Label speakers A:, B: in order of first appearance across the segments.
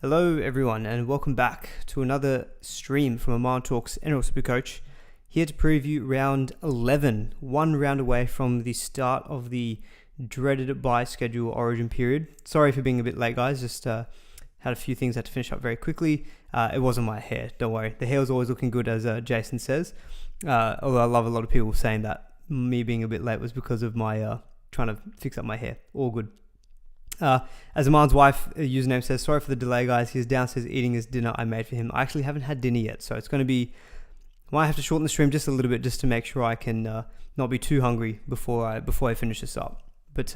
A: Hello everyone and welcome back to another stream from Amman Talks NRL SuperCoach, here to preview round 11, one round away from the start of the dreaded bye schedule origin period. Sorry for being a bit late guys, just had a few things I had to finish up very quickly. It wasn't my hair, don't worry. The hair was always looking good, as Jason says, although I love a lot of people saying that me being a bit late was because of my trying to fix up my hair. All good. As Aman's wife username says, sorry for the delay guys, he's downstairs eating his dinner I made for him. I actually haven't had dinner yet, so it's going to be, might have to shorten the stream just a little bit just to make sure I can not be too hungry before I finish this up. But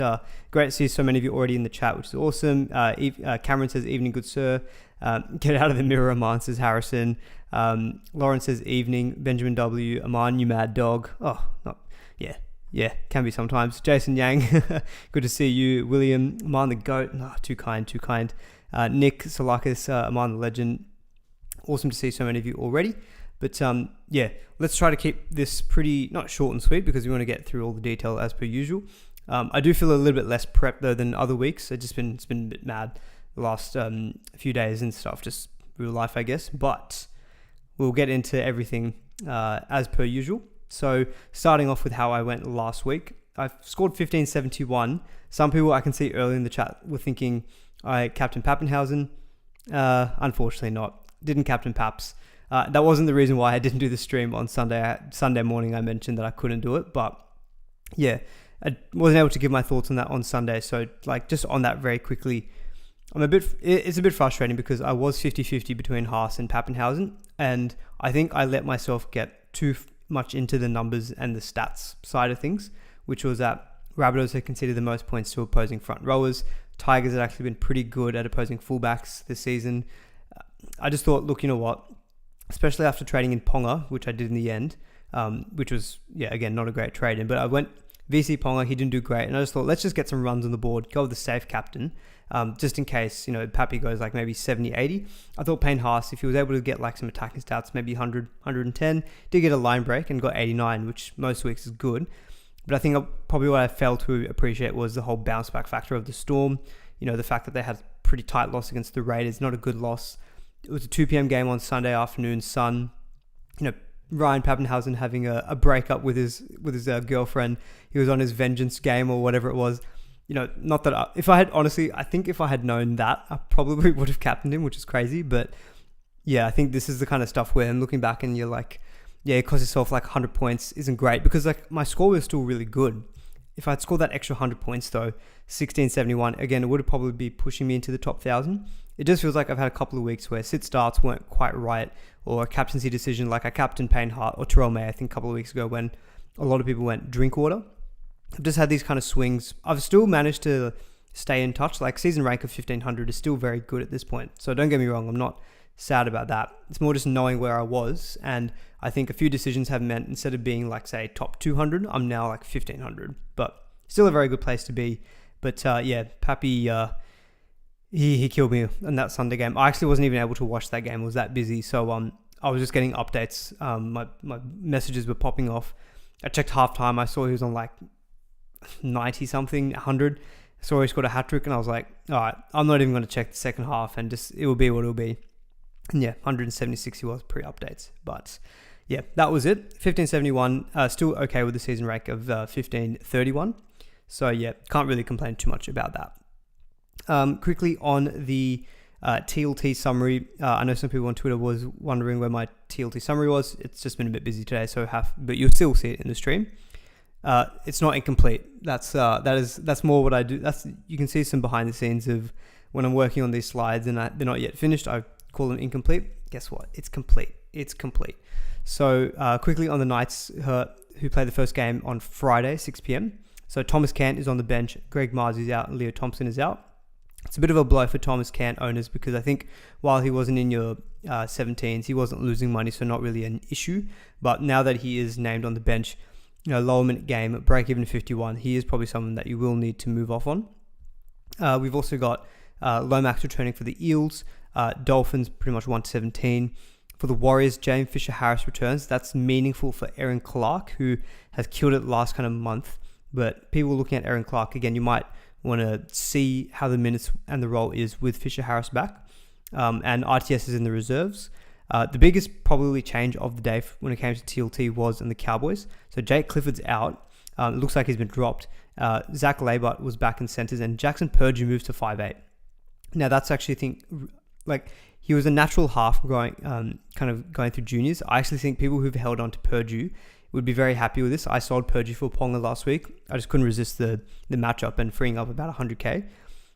A: great to see so many of you already in the chat, which is awesome. Cameron says, evening good sir. Get out of the mirror, Aman, says Harrison. Lauren says, evening. Benjamin W. Aman, you mad dog. Oh, not, yeah, can be sometimes. Jason Yang, good to see you. William, Aman the goat. Oh, too kind. Nick Salakis, Aman the legend. Awesome to see so many of you already. But yeah, let's try to keep this pretty, not short and sweet, because we want to get through all the detail as per usual. I do feel a little bit less prepped though than other weeks. It's been a bit mad the last few days and stuff, just real life, I guess. But we'll get into everything as per usual. So starting off with how I went last week, I scored 1571. Some people I can see early in the chat were thinking I captained Pappenhausen. Unfortunately not. Didn't captain Paps. That wasn't the reason why I didn't do the stream on Sunday morning. I mentioned that I couldn't do it, but yeah, I wasn't able to give my thoughts on that on Sunday. So like just on that very quickly, it's a bit frustrating because I was 50-50 between Haas and Pappenhausen, and I think I let myself get too much into the numbers and the stats side of things, which was that Rabbitohs had conceded the most points to opposing front rowers. Tigers had actually been pretty good at opposing fullbacks this season. I just thought, look, you know what, especially after trading in Ponga, which I did in the end, which was, yeah, again, not a great trade in, but I went VC Ponga, he didn't do great, and I just thought, let's just get some runs on the board, go with the safe captain, just in case, Pappy goes like maybe 70, 80. I thought Payne Haas, if he was able to get like some attacking stats, maybe 100, 110, did get a line break and got 89, which most weeks is good. But I think probably what I failed to appreciate was the whole bounce back factor of the Storm. The fact that they had a pretty tight loss against the Raiders, not a good loss. It was a 2 p.m. game on Sunday afternoon, sun. Ryan Pappenhausen having a breakup with his girlfriend. He was on his vengeance game or whatever it was. Not that I think if I had known that, I probably would have captained him, which is crazy. But yeah, I think this is the kind of stuff where I'm looking back and you're like, yeah, it cost yourself like 100 points isn't great, because like my score was still really good. If I'd scored that extra 100 points though, 1671, again, it would have probably be pushing me into the top 1,000. It just feels like I've had a couple of weeks where sit starts weren't quite right, or a captaincy decision, like I captained Payne Hart or Terrell May, I think a couple of weeks ago when a lot of people went Drinkwater. I've just had these kind of swings. I've still managed to stay in touch. Like season rank of 1500 is still very good at this point. So don't get me wrong, I'm not sad about that. It's more just knowing where I was. And I think a few decisions have meant instead of being like, say, top 200, I'm now like 1500. But still a very good place to be. But yeah, Pappy, he killed me in that Sunday game. I actually wasn't even able to watch that game. I was that busy. So I was just getting updates. My messages were popping off. I checked halftime. I saw he was on like 90 something, 100. Saw he scored a hat trick, and I was like, all right, I'm not even going to check the second half, and just it will be what it will be. And yeah, 176 he was pre-updates. But yeah, that was it. 1571, still okay with the season rank of 1531. So yeah, can't really complain too much about that. Quickly on the TLT summary, I know some people on Twitter was wondering where my TLT summary was. It's just been a bit busy today, but you'll still see it in the stream. It's not incomplete. That's more what I do. You can see some behind the scenes of when I'm working on these slides and they're not yet finished. I call them incomplete. Guess what? It's complete. It's complete. So quickly on the Knights who played the first game on Friday, 6 p.m. So Thomas Cant is on the bench. Greg Marzhew is out and Leo Thompson is out. It's a bit of a blow for Thomas Cant owners because I think while he wasn't in your 17s, he wasn't losing money, so not really an issue. But now that he is named on the bench, lower minute game, break even 51, he is probably someone that you will need to move off on. We've also got Lomax returning for the Eels. Dolphins pretty much 1-17. For the Warriors, James Fisher-Harris returns. That's meaningful for Aaron Clark, who has killed it last kind of month. But people looking at Aaron Clark, again, you might want to see how the minutes and the role is with Fisher-Harris back. and RTS is in the reserves. The biggest probably change of the day when it came to TLT was in the Cowboys. So Jake Clifford's out. It looks like he's been dropped. Zach Labart was back in centers, and Jackson Purdue moves to 5'8". Now that's actually, I think, like, he was a natural half going through juniors. I actually think people who've held on to Purdue would be very happy with this. I sold Purdue for Ponga last week. I just couldn't resist the matchup and freeing up about 100k.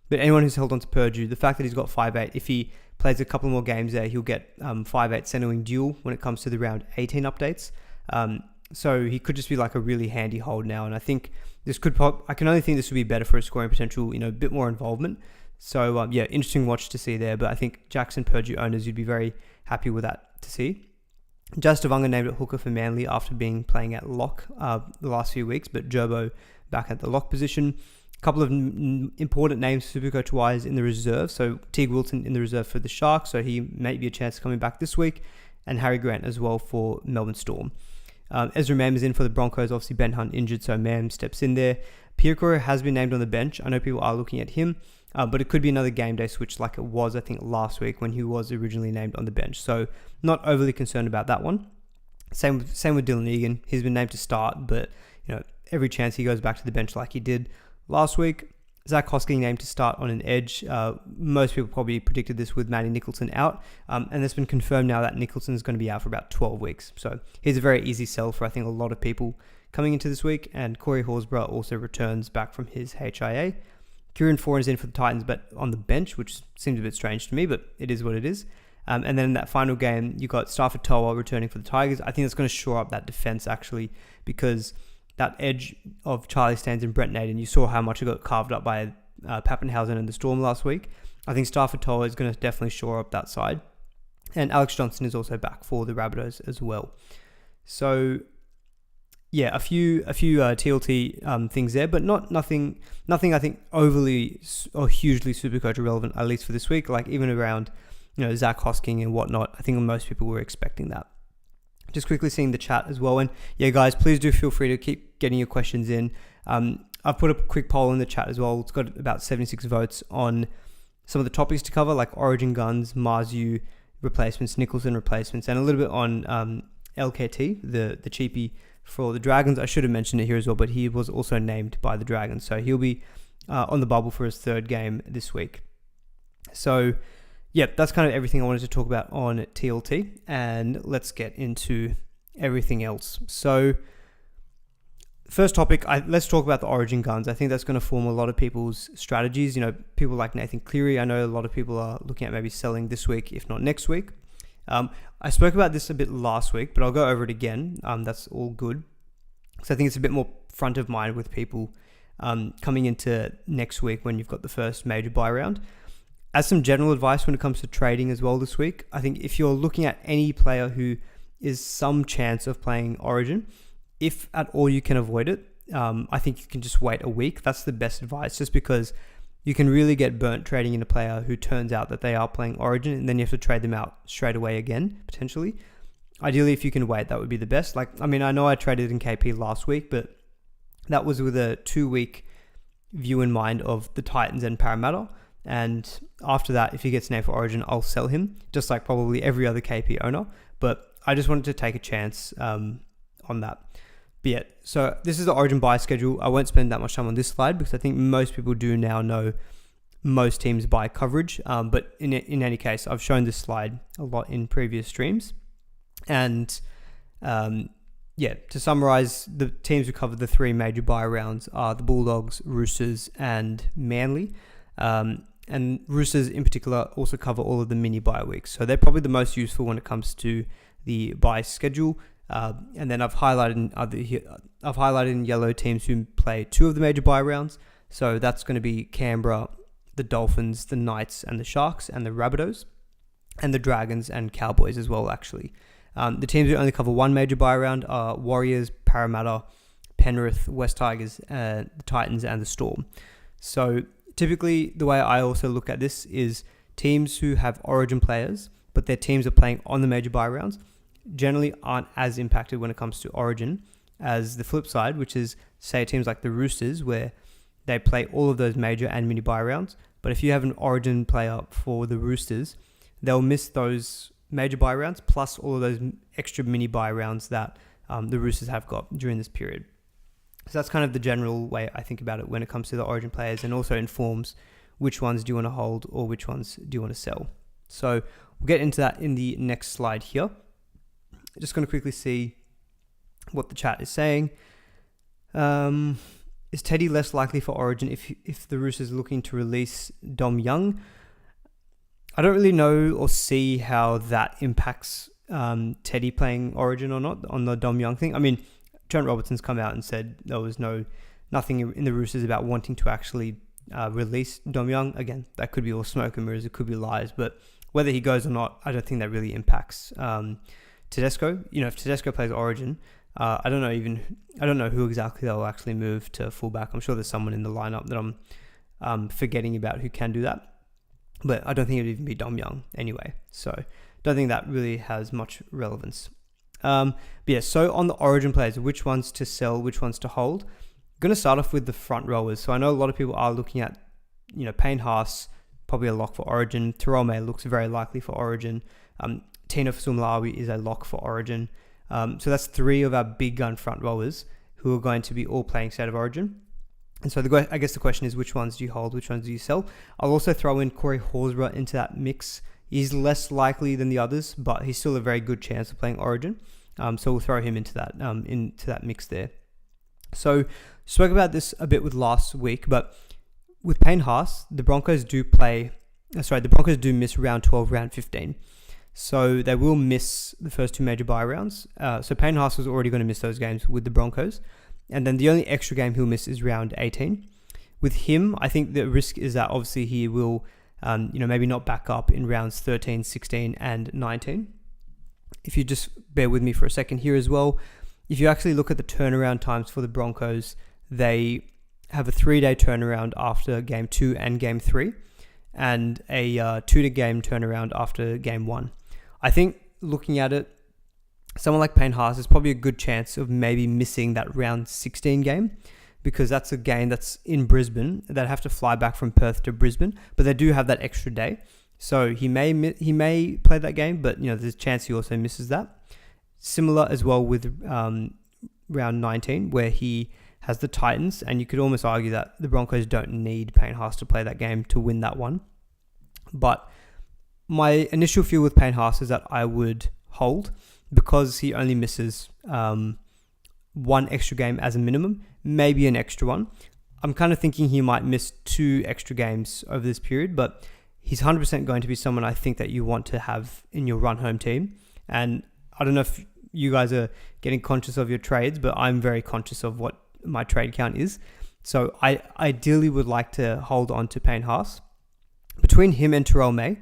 A: But anyone who's held on to Purdue, the fact that he's got 5'8", if he plays a couple more games there, he'll get 5'8" centering dual when it comes to the round 18 updates. So he could just be like a really handy hold now. And I think this I can only think this would be better for his scoring potential, a bit more involvement. So interesting watch to see there. But I think Jackson Purdue owners, you'd be very happy with that to see. Jastavunga named at hooker for Manly after playing at lock the last few weeks, but Gerbo back at the lock position. A couple of important names Supercoach-wise in the reserve. So Teague Wilton in the reserve for the Sharks, so he may be a chance of coming back this week. And Harry Grant as well for Melbourne Storm. Ezra Mam is in for the Broncos. Obviously, Ben Hunt injured, so Mam steps in there. Pierre has been named on the bench. I know people are looking at him, but it could be another game day switch like it was, I think, last week when he was originally named on the bench. So not overly concerned about that one. Same with Dylan Egan. He's been named to start, but every chance he goes back to the bench like he did last week. Zach Hosking named to start on an edge. Most people probably predicted this with Matty Nicholson out. And it's been confirmed now that Nicholson is going to be out for about 12 weeks. So he's a very easy sell for, I think, a lot of people coming into this week. And Corey Horsburgh also returns back from his HIA. Kieran Foran is in for the Titans, but on the bench, which seems a bit strange to me, but it is what it is. And then in that final game, you got Stafford Toa returning for the Tigers. I think that's going to shore up that defense, actually, because that edge of Charlie Staines and Brent Naden, you saw how much it got carved up by Pappenhausen and the Storm last week. I think Stafford Toa is going to definitely shore up that side. And Alex Johnson is also back for the Rabbitohs as well. So, yeah, a few TLT things there, but nothing I think overly or hugely Supercoach relevant, at least for this week. Like even around Zach Hosking and whatnot, I think most people were expecting that. Just quickly seeing the chat as well, and yeah, guys, please do feel free to keep getting your questions in. I've put a quick poll in the chat as well. It's got about 76 votes on some of the topics to cover, like Origin Guns, Marzhew replacements, Nicholson replacements, and a little bit on LKT, the cheapie for the Dragons. I should have mentioned it here as well, but he was also named by the Dragons, so he'll be on the bubble for his third game this week. So, yeah, that's kind of everything I wanted to talk about on TLT, and let's get into everything else. So, first topic, let's talk about the Origin Guns. I think that's going to form a lot of people's strategies. People like Nathan Cleary, I know a lot of people are looking at maybe selling this week, if not next week. I spoke about this a bit last week, but I'll go over it again. That's all good. So I think it's a bit more front of mind with people coming into next week when you've got the first major buy round. As some general advice when it comes to trading as well this week, I think if you're looking at any player who is some chance of playing Origin, if at all you can avoid it, I think you can just wait a week. That's the best advice, just because you can really get burnt trading in a player who turns out that they are playing Origin, and then you have to trade them out straight away again, potentially. Ideally, if you can wait, that would be the best. I know I traded in KP last week, but that was with a 2-week view in mind of the Titans and Parramatta. And after that, if he gets named for Origin, I'll sell him, just like probably every other KP owner. But I just wanted to take a chance on that. But yeah, so this is the Origin buy schedule. I won't spend that much time on this slide because I think most people do now know most teams buy coverage. But in any case, I've shown this slide a lot in previous streams. And to summarize, the teams who cover the 3 major buy rounds are the Bulldogs, Roosters, and Manly. And Roosters in particular also cover all of the mini bye weeks. So they're probably the most useful when it comes to the buy schedule. And then I've highlighted in yellow teams who play 2 of the major bye rounds. So that's going to be Canberra, the Dolphins, the Knights, and the Sharks, and the Rabbitohs, and the Dragons and Cowboys as well, actually. The teams who only cover 1 major bye round are Warriors, Parramatta, Penrith, West Tigers, the Titans, and the Storm. So typically, the way I also look at this is teams who have Origin players, but their teams are playing on the major bye rounds, generally aren't as impacted when it comes to Origin as the flip side, which is, say, teams like the Roosters, where they play all of those major and mini bye rounds. But if you have an Origin player for the Roosters, they'll miss those major bye rounds plus all of those extra mini bye rounds that the Roosters have got during this period. So that's kind of the general way I think about it when it comes to the Origin players, and also informs which ones do you want to hold or which ones do you want to sell. So we'll get into that in the next slide here. Just going to quickly see what the chat is saying. Is Teddy less likely for Origin if the Roosters are looking to release Dom Young? I don't really know or see how that impacts Teddy playing Origin or not on the Dom Young thing. I mean, Trent Robertson's come out and said there was nothing in the Roosters about wanting to actually release Dom Young. Again, that could be all smoke and mirrors, it could be lies, but whether he goes or not, I don't think that really impacts Tedesco. If Tedesco plays Origin, I don't know who exactly they'll actually move to fullback. I'm sure there's someone in the lineup that I'm forgetting about who can do that, but I don't think it would even be Dom Young anyway. So don't think that really has much relevance. But yeah, so on the Origin players, which ones to sell, which ones to hold. I'm going to start off with the front rowers. So I know a lot of people are looking at, Payne Haas, probably a lock for Origin. Terrell May looks very likely for Origin. Tino Fasumalawi is a lock for Origin. So that's three of our big gun front rowers who are going to be all playing State of Origin. And so I guess the question is, which ones do you hold? Which ones do you sell? I'll also throw in Corey Horsburgh into that mix. He's less likely than the others, but he's still a very good chance of playing Origin. So we'll throw him into that mix there. So spoke about this a bit with last week, but with Payne Haas, the Broncos do miss round 12, round 15. So they will miss the first two major bye rounds. So Payne Haas was already going to miss those games with the Broncos. And then the only extra game he'll miss is round 18. With him, I think the risk is that obviously he will, maybe not back up in rounds 13, 16, and 19. If you just bear with me for a second here as well, if you actually look at the turnaround times for the Broncos, they have a 3-day turnaround after game 2 and game 3, and a 2-game turnaround after game 1. I think looking at it, someone like Payne Haas is probably a good chance of maybe missing that round 16 game, because that's a game that's in Brisbane. They'd have to fly back from Perth to Brisbane, but they do have that extra day. So he may play that game, but there's a chance he also misses that. Similar as well with round 19, where he has the Titans, and you could almost argue that the Broncos don't need Payne Haas to play that game to win that one. But my initial feel with Payne Haas is that I would hold, because he only misses one extra game as a minimum, maybe an extra one. I'm kind of thinking he might miss 2 extra games over this period, but he's 100% going to be someone I think that you want to have in your run home team. And I don't know if you guys are getting conscious of your trades, but I'm very conscious of what my trade count is. So I ideally would like to hold on to Payne Haas. Between him and Terrell May,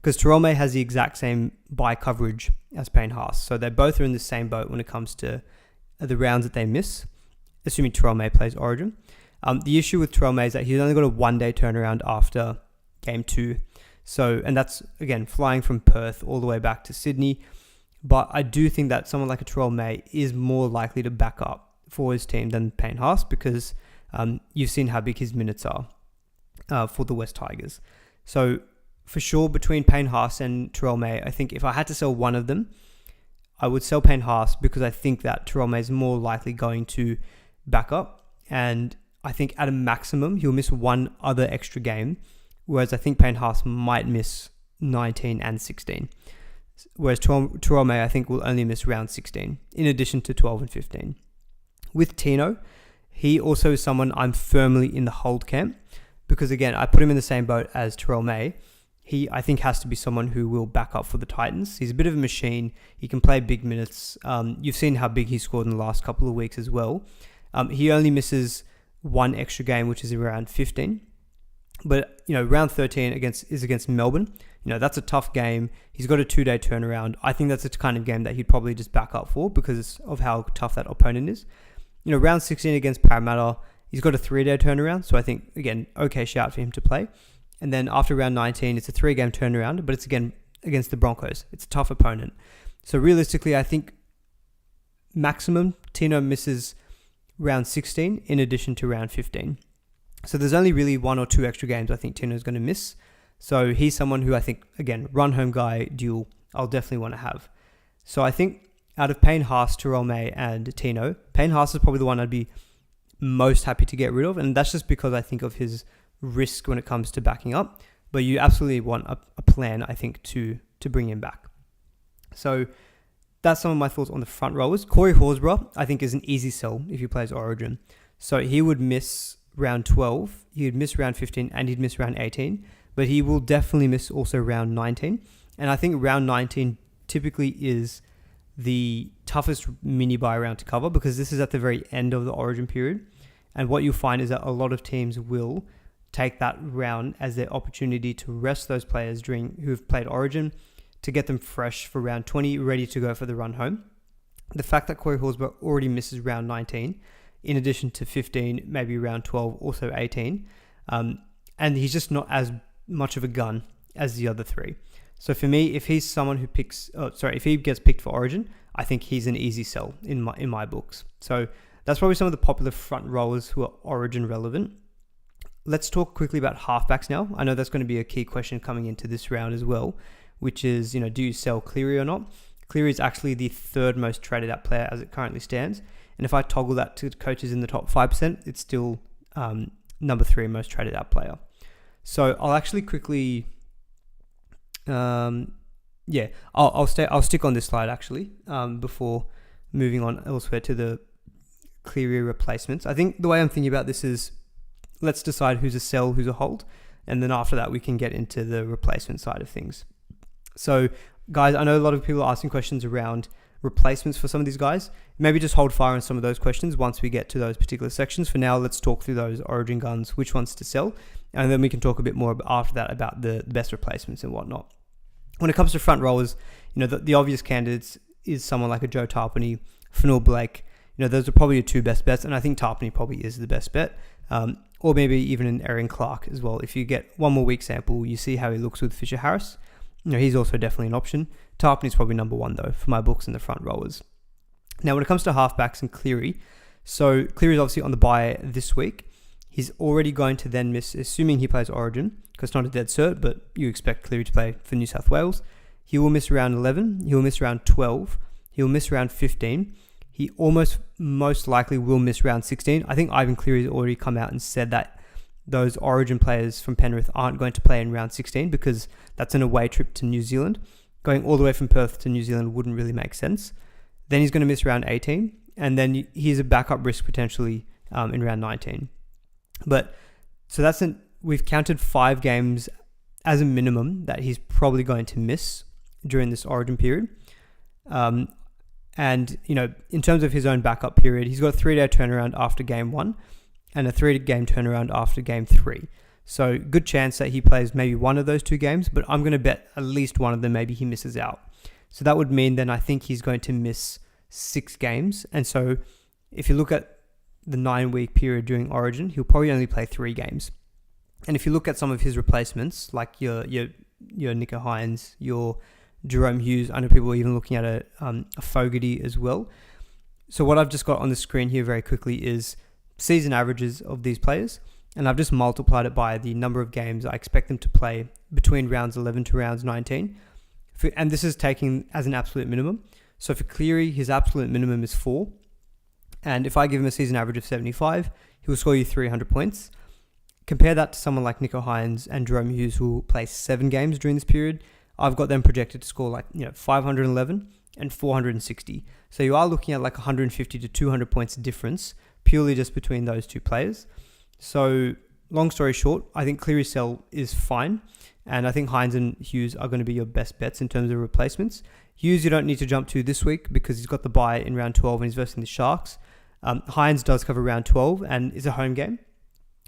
A: because Terrell May has the exact same bye coverage as Payne Haas. So they both are in the same boat when it comes to the rounds that they miss, assuming Terrell May plays Origin. The issue with Terrell May is that he's only got a 1-day turnaround after game 2. So, and that's, again, flying from Perth all the way back to Sydney. But I do think that someone like a Terrell May is more likely to back up for his team than Payne Haas, because you've seen how big his minutes are for the West Tigers. So for sure, between Payne Haas and Terrell May, I think if I had to sell one of them, I would sell Payne Haas, because I think that Terrell May is more likely going to back up. And I think at a maximum, he'll miss one other extra game, whereas I think Payne Haas might miss 19 and 16. Whereas Terrell May, I think, will only miss round 16, in addition to 12 and 15. With Tino, he also is someone I'm firmly in the hold camp, because again, I put him in the same boat as Terrell May. He, I think, has to be someone who will back up for the Titans. He's a bit of a machine. He can play big minutes. You've seen how big he scored in the last couple of weeks as well. He only misses one extra game, which is around 15. But, round 13 is against Melbourne. That's a tough game. He's got a 2-day turnaround. I think that's the kind of game that he'd probably just back up for, because of how tough that opponent is. Round 16 against Parramatta, he's got a 3-day turnaround. So I think, again, okay shout for him to play. And then after round 19, it's a 3-game turnaround, but it's again against the Broncos. It's a tough opponent. So realistically, I think maximum Tino misses round 16 in addition to round 15. So there's only really 1 or 2 extra games I think Tino's going to miss. So he's someone who I think, again, run home guy duel, I'll definitely want to have. So I think out of Payne Haas, Terrell May, and Tino, Payne Haas is probably the one I'd be most happy to get rid of. And that's just because I think of his risk when it comes to backing up. But you absolutely want a plan, I think, to bring him back. So that's some of my thoughts on the front rowers. Corey Horsburgh, I think, is an easy sell if he plays Origin. So he would miss round 12, he would miss round 15, and he'd miss round 18. But he will definitely miss also round 19. And I think round 19 typically is the toughest mini buy round to cover because this is at the very end of the Origin period. And what you'll find is that a lot of teams will take that round as their opportunity to rest those players who have played Origin to get them fresh for round 20, ready to go for the run home. The fact that Corey Horsburgh already misses round 19, in addition to 15, maybe round 12, also 18, and he's just not as much of a gun as the other three. So for me, if he's someone who if he gets picked for Origin, I think he's an easy sell in my books. So that's probably some of the popular front rowers who are Origin relevant. Let's talk quickly about halfbacks now. I know that's going to be a key question coming into this round as well, which is, do you sell Cleary or not? Cleary is actually the third most traded out player as it currently stands. And if I toggle that to coaches in the top 5%, it's still number 3 most traded out player. So I'll actually quickly, I'll stick on this slide actually before moving on elsewhere to the Cleary replacements. I think the way I'm thinking about this is, let's decide who's a sell, who's a hold, and then after that we can get into the replacement side of things. So guys, I know a lot of people are asking questions around replacements for some of these guys. Maybe just hold fire on some of those questions once we get to those particular sections. For now, let's talk through those Origin guns, which ones to sell, and then we can talk a bit more after that about the best replacements and whatnot. When it comes to front rowers, the obvious candidates is someone like a Joe Tarpany, Fanil Blake. Those are probably your two best bets, and I think Tarpany probably is the best bet. Or maybe even an Aaron Clark as well. If you get one more week sample, you see how he looks with Fisher Harris. He's also definitely an option. Tarpany's probably number 1 though for my books in the front rowers. Now, when it comes to halfbacks and Cleary, so Cleary's obviously on the bye this week. He's already going to then miss, assuming he plays Origin, because it's not a dead cert, but you expect Cleary to play for New South Wales. He will miss round 11. He will miss round 12. He will miss round 15. He most likely will miss round 16. I think Ivan Cleary's already come out and said that those Origin players from Penrith aren't going to play in round 16 because that's an away trip to New Zealand. Going all the way from Perth to New Zealand wouldn't really make sense. Then he's going to miss round 18, and then he's a backup risk potentially in round 19. But so we've counted 5 games as a minimum that he's probably going to miss during this Origin period. And, in terms of his own backup period, he's got a 3-day turnaround after game 1 and a 3-game turnaround after game 3. So good chance that he plays maybe one of those 2 games, but I'm going to bet at least one of them maybe he misses out. So that would mean then I think he's going to miss 6 games. And so if you look at the 9-week period during Origin, he'll probably only play 3 games. And if you look at some of his replacements, like your Nicho Hynes, your Jerome Hughes, I know people are even looking at a Fogarty as well. So what I've just got on the screen here very quickly is season averages of these players, and I've just multiplied it by the number of games I expect them to play between rounds 11 to rounds 19. And this is taking as an absolute minimum. So for Cleary, his absolute minimum is 4. And if I give him a season average of 75, he will score you 300 points. Compare that to someone like Nicho Hynes and Jerome Hughes, who will play 7 games during this period. I've got them projected to score 511 and 460. So you are looking at 150 to 200 points difference purely just between those 2 players. So long story short, I think Cleary's sell is fine. And I think Hynes and Hughes are going to be your best bets in terms of replacements. Hughes, you don't need to jump to this week because he's got the bye in round 12 and he's versing the Sharks. Hynes does cover round 12 and is a home game.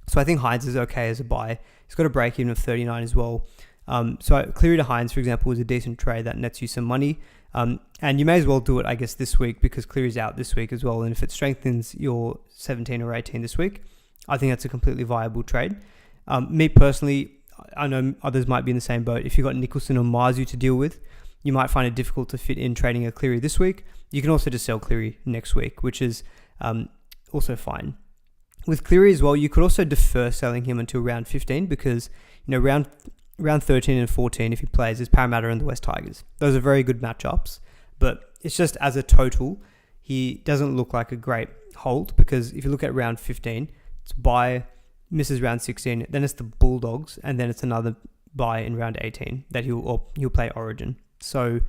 A: So I think Hynes is okay as a buy. He's got a break even of 39 as well. So Cleary to Hynes, for example, is a decent trade that nets you some money. And you may as well do it, I guess, this week because Cleary's out this week as well. And if it strengthens your 17 or 18 this week, I think that's a completely viable trade. Me personally, I know others might be in the same boat. If you've got Nicholson or Marzhew to deal with, you might find it difficult to fit in trading a Cleary this week. You can also just sell Cleary next week, which is also fine. With Cleary as well, you could also defer selling him until round 15 because, round round 13 and 14, if he plays, is Parramatta and the West Tigers. Those are very good matchups, but it's just as a total, he doesn't look like a great hold, because if you look at round 15, it's bye, misses round 16, then it's the Bulldogs, and then it's another bye in round 18 that he'll play Origin. So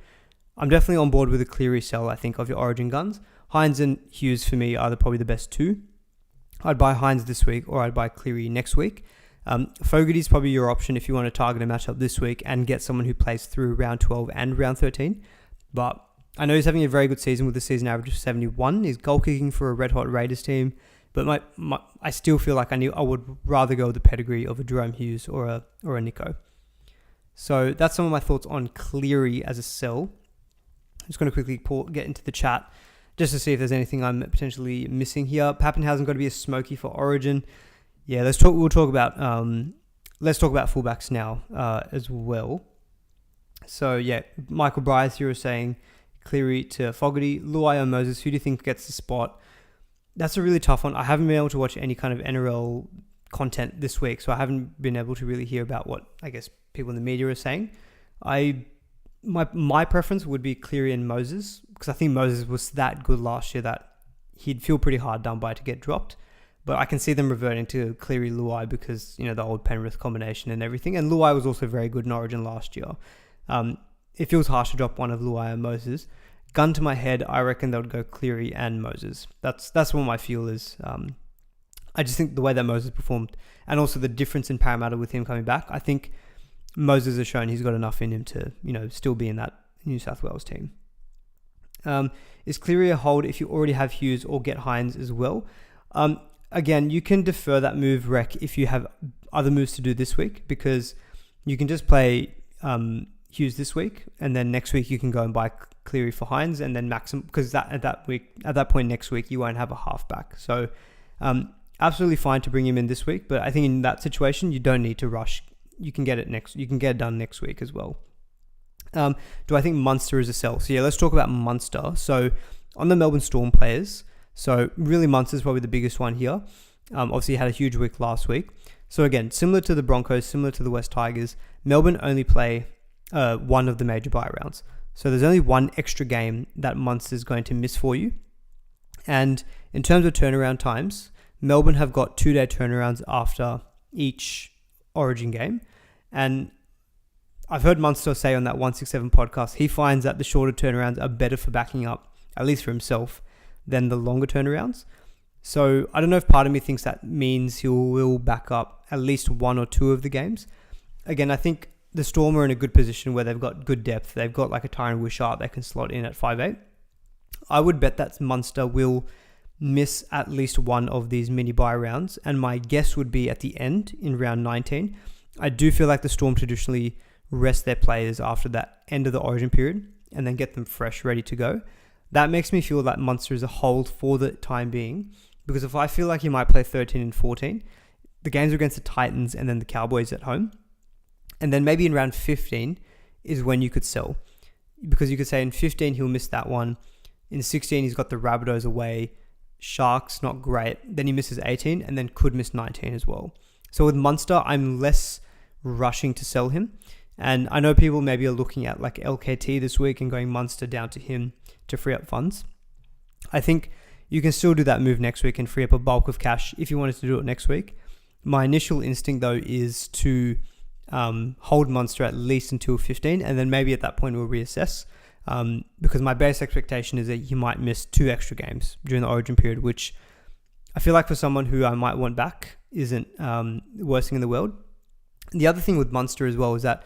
A: I'm definitely on board with a Cleary sell, I think, of your Origin guns. Hines and Hughes for me are probably the best two. I'd buy Hines this week, or I'd buy Cleary next week. Fogarty's probably your option if you want to target a matchup this week and get someone who plays through round 12 and round 13. But I know he's having a very good season with a season average of 71. He's goal kicking for a red hot Raiders team. But I still feel like I would rather go with the pedigree of a Jerome Hughes or a Nico. So that's some of my thoughts on Cleary as a sell. I'm just going to quickly get into the chat just to see if there's anything I'm potentially missing here. Pappenhausen got to be a smoky for Origin. Yeah, let's talk about fullbacks now as well. So yeah, Michael Bryce, you were saying Cleary to Fogarty, Luai or Moses. Who do you think gets the spot? That's a really tough one. I haven't been able to watch any kind of NRL content this week, so I haven't been able to really hear about what I guess people in the media are saying. My preference would be Cleary and Moses, because I think Moses was that good last year that he'd feel pretty hard done by to get dropped. But I can see them reverting to Cleary Luai because, the old Penrith combination and everything. And Luai was also very good in Origin last year. It feels harsh to drop one of Luai and Moses. Gun to my head, I reckon they would go Cleary and Moses. That's what my feel is. I just think the way that Moses performed, and also the difference in Parramatta with him coming back, I think Moses has shown he's got enough in him to, still be in that New South Wales team. Is Cleary a hold if you already have Hughes or get Hines as well? Again, you can defer that move rec if you have other moves to do this week, because you can just play Hughes this week, and then next week you can go and buy Cleary for Hines, and then maximum, because at that point next week you won't have a halfback. So absolutely fine to bring him in this week, but I think in that situation you don't need to rush. You can get it done next week as well. Do I think Munster is a sell? So yeah, let's talk about Munster. So on the Melbourne Storm players, so really Munster's probably the biggest one here. Obviously he had a huge week last week. So again, similar to the Broncos, similar to the West Tigers, Melbourne only play one of the major bye rounds. So there's only one extra game that Munster's going to miss for you. And in terms of turnaround times, Melbourne have got 2-day turnarounds after each Origin game. And I've heard Munster say on that 167 podcast, he finds that the shorter turnarounds are better for backing up, at least for himself, than the longer turnarounds. So I don't know if part of me thinks that means he will back up at least one or two of the games. Again, I think the Storm are in a good position where they've got good depth. They've got like a Tyron Wishart they can slot in at 5'8". I would bet that Munster will miss at least one of these mini bye rounds, and my guess would be at the end in round 19. I do feel like the Storm traditionally rest their players after that end of the Origin period and then get them fresh, ready to go. That makes me feel that Munster is a hold for the time being, because if I feel like he might play 13 and 14, the games are against the Titans and then the Cowboys at home. And then maybe in round 15 is when you could sell, because you could say in 15 he'll miss that one. In 16 he's got the Rabbitohs away, Sharks not great, then he misses 18 and then could miss 19 as well. So with Munster, I'm less rushing to sell him. And I know people maybe are looking at like LKT this week and going Munster down to him to free up funds. I think you can still do that move next week and free up a bulk of cash if you wanted to do it next week. My initial instinct though is to hold Munster at least until 15, and then maybe at that point we'll reassess, because my base expectation is that he might miss 2 extra games during the Origin period, which I feel like for someone who I might want back isn't the worst thing in the world. The other thing with Munster as well is that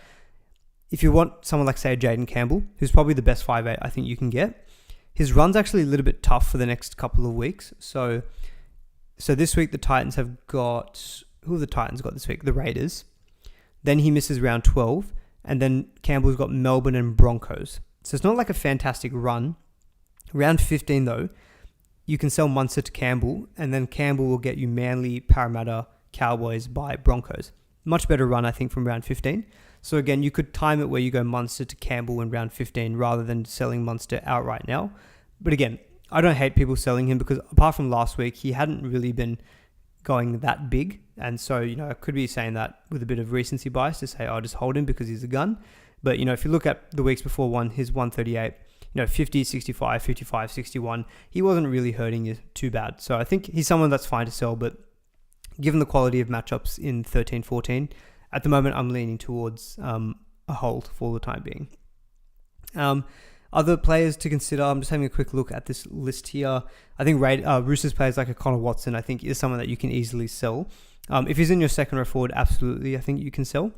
A: if you want someone like, say, Jaden Campbell, who's probably the best 5'8" I think you can get, his run's actually a little bit tough for the next couple of weeks. So this week the Titans have got... Who have the Titans got this week? The Raiders. Then he misses round 12. And then Campbell's got Melbourne and Broncos. So it's not like a fantastic run. Round 15, though, you can sell Munster to Campbell, and then Campbell will get you Manly, Parramatta, Cowboys by Broncos. Much better run, I think, from round 15. So again, you could time it where you go Munster to Campbell in round 15 rather than selling Munster outright now. But again, I don't hate people selling him, because apart from last week, he hadn't really been going that big. And so, I could be saying that with a bit of recency bias to say, I'll just hold him because he's a gun. But, if you look at the weeks before his 138, 50, 65, 55, 61, he wasn't really hurting you too bad. So I think he's someone that's fine to sell, but given the quality of matchups in 13, 14, at the moment I'm leaning towards a hold for the time being. Other players to consider, I'm just having a quick look at this list here. I think Roosters players like a Connor Watson, I think, is someone that you can easily sell. If he's in your second row forward, absolutely, I think you can sell.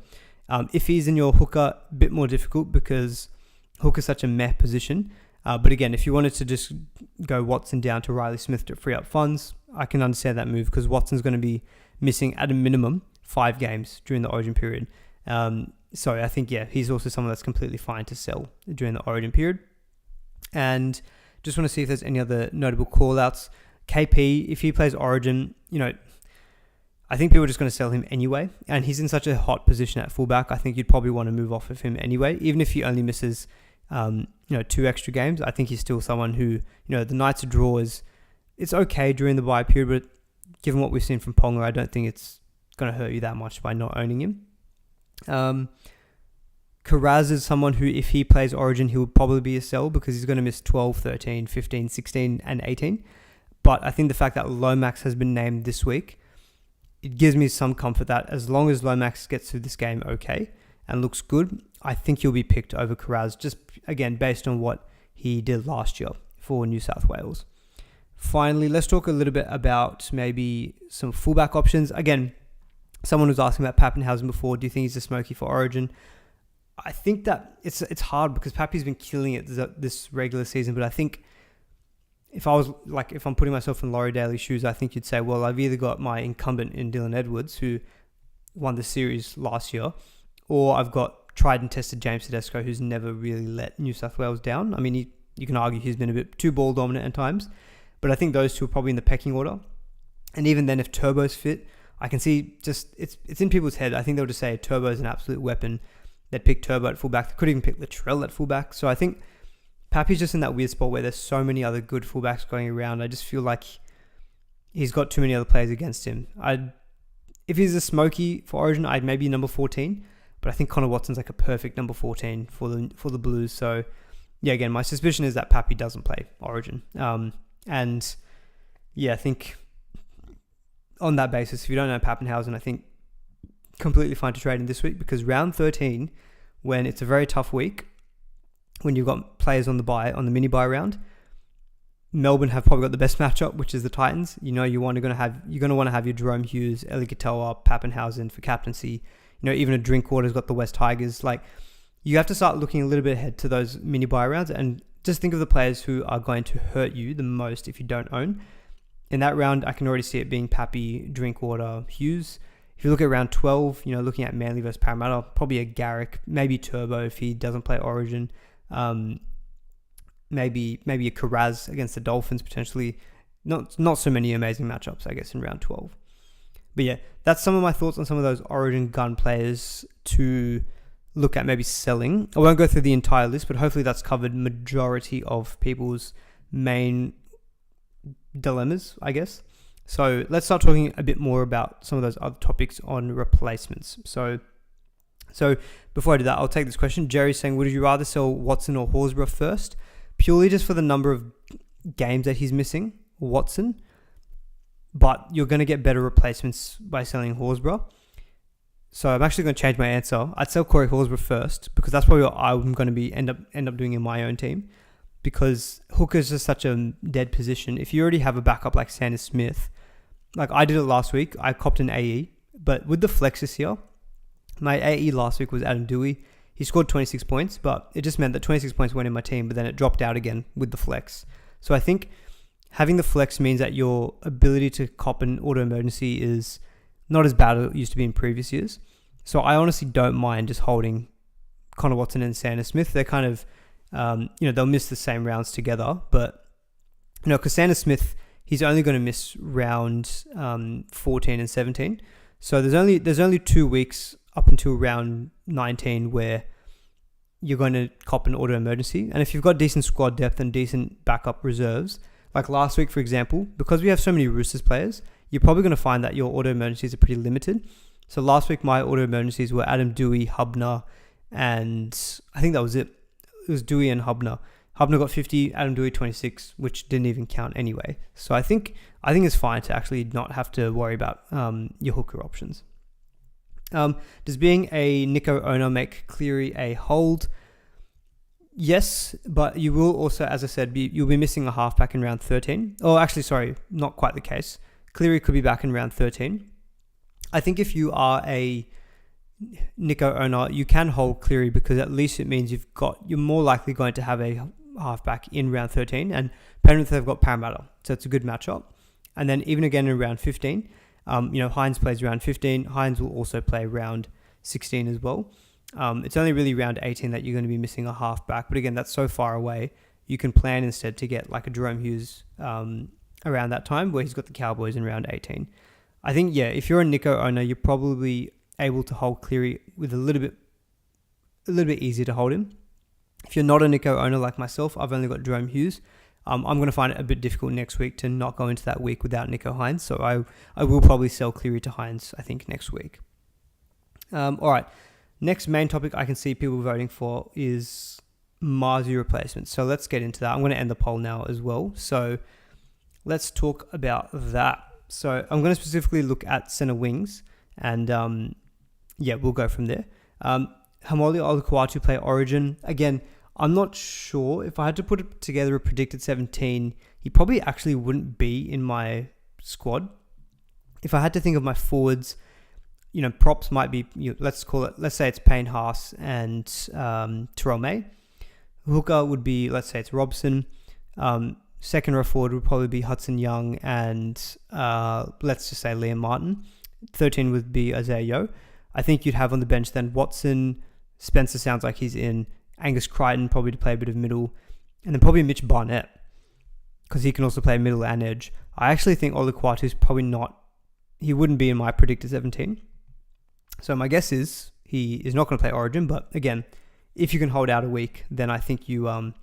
A: If he's in your hooker, a bit more difficult because hooker's such a meh position. But again, if you wanted to just go Watson down to Riley Smith to free up funds, I can understand that move because Watson's going to be missing at a minimum 5 games during the Origin period. So I think, he's also someone that's completely fine to sell during the Origin period. And just want to see if there's any other notable call-outs. KP, if he plays Origin, I think people are just going to sell him anyway. And he's in such a hot position at fullback. I think you'd probably want to move off of him anyway. Even if he only misses, 2 extra games, I think he's still someone who, the Knights of draws, it's okay during the bye period, but given what we've seen from Ponga, I don't think it's going to hurt you that much by not owning him. Karaz is someone who, if he plays Origin, he would probably be a sell because he's going to miss 12, 13, 15, 16, and 18. But I think the fact that Lomax has been named this week, it gives me some comfort that as long as Lomax gets through this game okay and looks good, I think he'll be picked over Karaz, just again based on what he did last year for New South Wales. Finally, let's talk a little bit about maybe some fullback options. Again, someone was asking about Pappenhausen before. Do you think he's a smoky for Origin? I think that it's hard because Pappy's been killing it this regular season, but I think if I'm putting myself in Laurie Daly's shoes, I think you'd say, well, I've either got my incumbent in Dylan Edwards, who won the series last year, or I've got tried and tested James Tedesco, who's never really let New South Wales down. I mean, you can argue he's been a bit too ball dominant at times, but I think those two are probably in the pecking order. And even then, if Turbo's fit, I can see just it's in people's head. I think they'll just say Turbo's an absolute weapon. They'd pick Turbo at fullback. They could even pick Latrell at fullback. So I think Pappy's just in that weird spot where there's so many other good fullbacks going around. I just feel like he's got too many other players against him. If he's a smoky for Origin, I'd maybe number 14. But I think Connor Watson's like a perfect number 14 for the Blues. So yeah, again, my suspicion is that Pappy doesn't play Origin. And yeah, I think on that basis, if you don't know Pappenhausen, I think completely fine to trade in this week because round 13, when it's a very tough week, when you've got players on the mini buy round, Melbourne have probably got the best matchup, which is the Titans. You're going to want to have your Jerome Hughes, Eli Katoa, Pappenhausen for captaincy. Even a Drinkwater's got the West Tigers. Like, you have to start looking a little bit ahead to those mini buy rounds and just think of the players who are going to hurt you the most if you don't own. In that round, I can already see it being Pappy, Drinkwater, Hughes. If you look at round 12, looking at Manly versus Parramatta, probably a Garrick, maybe Turbo if he doesn't play Origin. Maybe a Karaz against the Dolphins potentially. Not so many amazing matchups, I guess, in round 12. But yeah, that's some of my thoughts on some of those Origin gun players to look at maybe selling. I won't go through the entire list, but hopefully that's covered majority of people's main dilemmas, I guess. So let's start talking a bit more about some of those other topics on replacements. So before I do that, I'll take this question. Jerry's saying, would you rather sell Watson or Horsburgh first? Purely just for the number of games that he's missing, Watson. But you're going to get better replacements by selling Horsburgh. So I'm actually going to change my answer. I'd sell Corey Horsburgh first because that's probably what I'm going to be end up doing in my own team. Because hooker's just such a dead position. If you already have a backup like Sanders Smith, like I did it last week, I copped an AE. But with the flex this year, my AE last week was Adam Dewey. He scored 26 points, but it just meant that 26 points went in my team, but then it dropped out again with the flex. So I think having the flex means that your ability to cop an auto emergency is not as bad as it used to be in previous years. So I honestly don't mind just holding Connor Watson and Sanders Smith. They're kind of, they'll miss the same rounds together, but, because Sanders Smith, he's only going to miss round 14 and 17. So there's only 2 weeks up until round 19 where you're going to cop an auto emergency. And if you've got decent squad depth and decent backup reserves, like last week, for example, because we have so many Roosters players, you're probably going to find that your auto emergencies are pretty limited. So last week, my auto emergencies were Adam Dewey, Hubner, and I think that was it. It was Dewey and Hubner. Hubner got 50, Adam Dewey 26, which didn't even count anyway. So I think it's fine to actually not have to worry about your hooker options. Does being a Nico owner make Cleary a hold? Yes, but you will also, as I said, you'll be missing a halfback in round 13. Oh, actually, sorry, not quite the case. Cleary could be back in round 13. I think if you are a Nico owner, you can hold Cleary because at least it means you're more likely going to have a halfback in round 13, and Penrith have got Parramatta, so it's a good matchup. And then even again in round 15, Hines plays round 15. Hines will also play round 16 as well. It's only really round 18 that you're going to be missing a halfback, but again, that's so far away. You can plan instead to get like a Jerome Hughes around that time, where he's got the Cowboys in round 18. I think, if you're a Nico owner, you're probably able to hold Cleary with a little bit easier to hold him. If you're not a Nico owner like myself, I've only got Jerome Hughes. I'm going to find it a bit difficult next week to not go into that week without Nico Hines. So I will probably sell Cleary to Hines, I think, next week. All right. Next main topic I can see people voting for is Marzhew replacements. So let's get into that. I'm going to end the poll now as well. So let's talk about that. So I'm going to specifically look at center wings, and we'll go from there. Hamoli Olukwatu play Origin. Again, I'm not sure. If I had to put together a predicted 17, he probably actually wouldn't be in my squad. If I had to think of my forwards, props might be, let's say it's Payne Haas and Terrell May. Hooker would be, let's say it's Robson. Second row forward would probably be Hudson Young and let's just say Liam Martin. 13 would be Isaiah Yeo. I think you'd have on the bench then Watson, Spencer sounds like he's in, Angus Crichton probably to play a bit of middle, and then probably Mitch Barnett because he can also play middle and edge. I actually think Olukwatu is probably he wouldn't be in my predicted 17. So my guess is he is not going to play Origin, but again, if you can hold out a week, then I think what am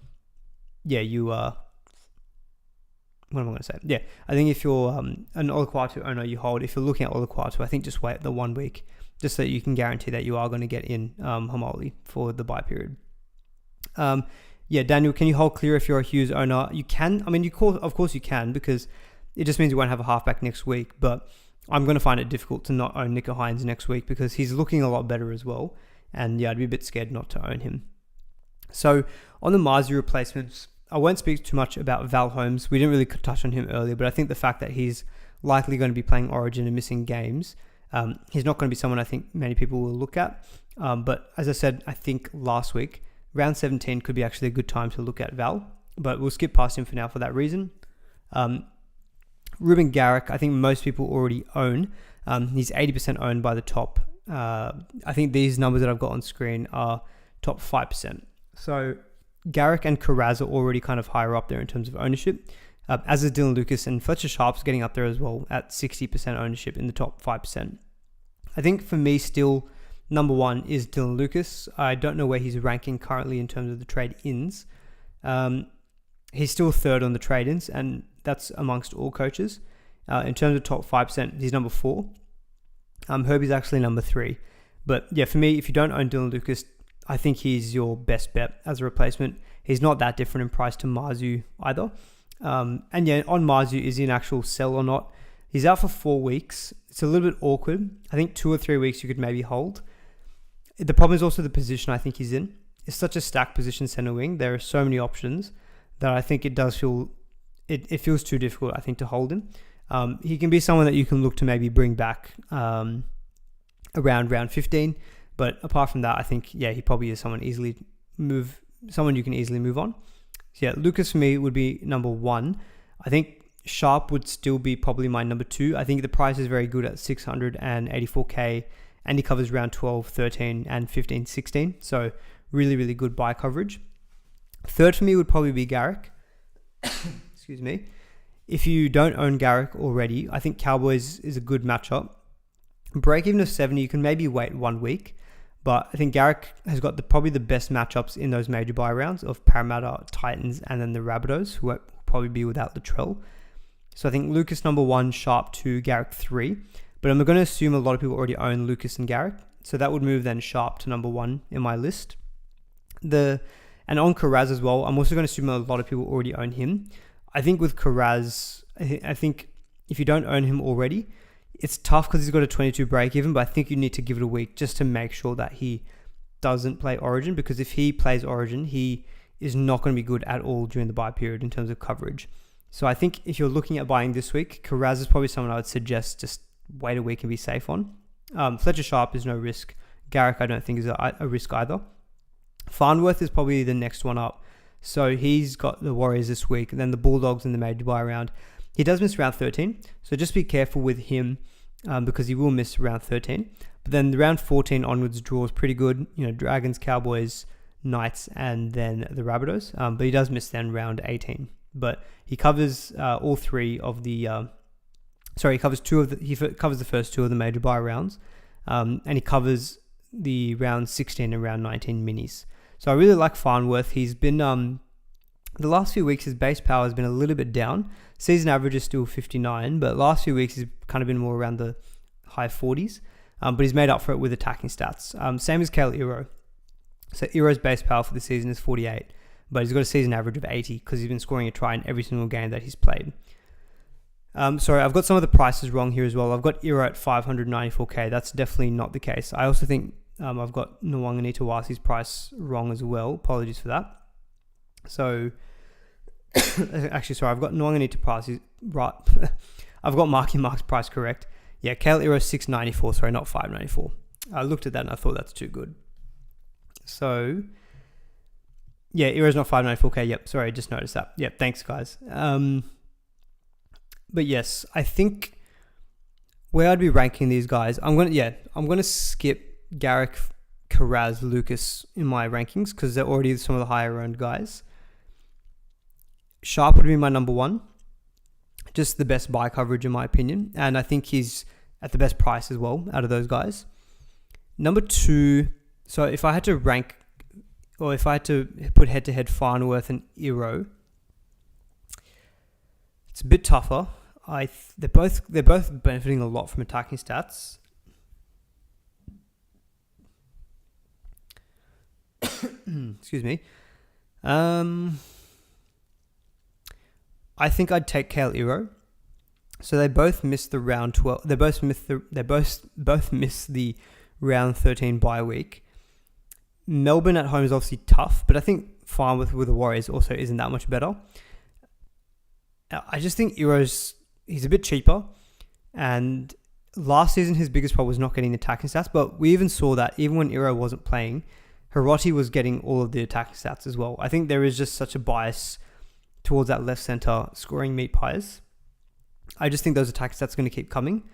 A: I going to say? Yeah, I think if you're an Olukwatu owner, you hold. If you're looking at Olukwatu, I think just wait the 1 week, just so that you can guarantee that you are going to get in Hamoli for the bye period. Daniel, can you hold Clear if you're a Hughes owner? You can. I mean, of course you can, because it just means you won't have a halfback next week. But I'm going to find it difficult to not own Nico Hines next week because he's looking a lot better as well. And I'd be a bit scared not to own him. So on the Marzhew replacements, I won't speak too much about Val Holmes. We didn't really touch on him earlier, but I think the fact that he's likely going to be playing Origin and missing games, he's not going to be someone I think many people will look at. But as I said, I think last week, round 17 could be actually a good time to look at Val, but we'll skip past him for now for that reason. Ruben Garrick, I think most people already own. He's 80% owned by the top. I think these numbers that I've got on screen are top 5%. So Garrick and Carraz are already kind of higher up there in terms of ownership, as is Dylan Lucas, and Fletcher Sharp's getting up there as well at 60% ownership in the top 5%. I think for me still, number one is Dylan Lucas. I don't know where he's ranking currently in terms of the trade-ins. He's still third on the trade-ins, and that's amongst all coaches. In terms of top 5%, he's number 4. Herbie's actually number 3. But yeah, for me, if you don't own Dylan Lucas, I think he's your best bet as a replacement. He's not that different in price to Marzhew either. On Marzhew, is he an actual sell or not? He's out for 4 weeks. It's a little bit awkward. I think 2 or 3 weeks you could maybe hold. The problem is also the position I think he's in. It's such a stacked position, center wing. There are so many options that I think it does feel, it feels too difficult, I think, to hold him. He can be someone that you can look to maybe bring back around round 15. But apart from that, I think, he probably is someone you can easily move on. So Lucas for me would be number 1. I think Sharp would still be probably my number 2. I think the price is very good at 684k, and he covers round 12, 13, and 15, 16. So really, really good buy coverage. Third for me would probably be Garrick. Excuse me. If you don't own Garrick already, I think Cowboys is a good matchup. Break even of 70, you can maybe wait 1 week. But I think Garrick has got probably the best matchups in those major buy rounds of Parramatta, Titans, and then the Rabbitohs, who will probably be without Latrell. So I think Lucas number 1, Sharp 2, Garrick 3. But I'm going to assume a lot of people already own Lucas and Garrick. So that would move then Sharp to number 1 in my list. And on Karaz as well, I'm also going to assume a lot of people already own him. I think with Karaz, I think if you don't own him already, it's tough because he's got a 22 break even, but I think you need to give it a week just to make sure that he doesn't play Origin, because if he plays Origin, he is not going to be good at all during the bye period in terms of coverage. So I think if you're looking at buying this week, Karaz is probably someone I would suggest just wait a week and be safe on. Fletcher Sharp is no risk. Garrick I don't think is a risk either. Farnworth is probably the next one up. So he's got the Warriors this week, and then the Bulldogs in the major bye round. He does miss round 13, so just be careful with him because he will miss round 13. But then the round 14 onwards draw is pretty good. Dragons, Cowboys, Knights, and then the Rabbitohs. But he does miss then round 18. But he covers all three of the... he covers the first 2 of the major bye rounds. And he covers the round 16 and round 19 minis. So I really like Farnworth. He's been... the last few weeks, his base power has been a little bit down. Season average is still 59, but last few weeks he's kind of been more around the high 40s. But he's made up for it with attacking stats. Same as Kale Iro. So Iro's base power for the season is 48, but he's got a season average of 80 because he's been scoring a try in every single game that he's played. Sorry, I've got some of the prices wrong here as well. I've got Iro at 594k. That's definitely not the case. I also think I've got Nwangani Tawasi's price wrong as well. Apologies for that. So, actually, sorry, I've got Nwangani Tawasi's right. I've got Marky Mark's price correct. Yeah, Kale Iro 694. Sorry, not 594. I looked at that and I thought that's too good. So, yeah, Iro's not 594k. Yep, sorry, I just noticed that. Yep, thanks, guys. But yes, I think where I'd be ranking these guys, I'm gonna skip Garrick, Karaz, Lucas in my rankings because they're already some of the higher owned guys. Sharp would be my number 1. Just the best buy coverage in my opinion, and I think he's at the best price as well out of those guys. Number 2, so if I had to rank, or if I had to put head-to-head Farnworth and Iro, it's a bit tougher. They're both benefiting a lot from attacking stats. Excuse me. I think I'd take Kale Iro. So they both missed the round 12. They both missed the round 13 bye week. Melbourne at home is obviously tough, but I think Farnworth with the Warriors also isn't that much better. I just think he's a bit cheaper, and last season his biggest problem was not getting the attacking stats, but we even saw that even when Iro wasn't playing, Hiroti was getting all of the attacking stats as well. I think there is just such a bias towards that left centre scoring meat pies. I just think those attack stats are going to keep coming.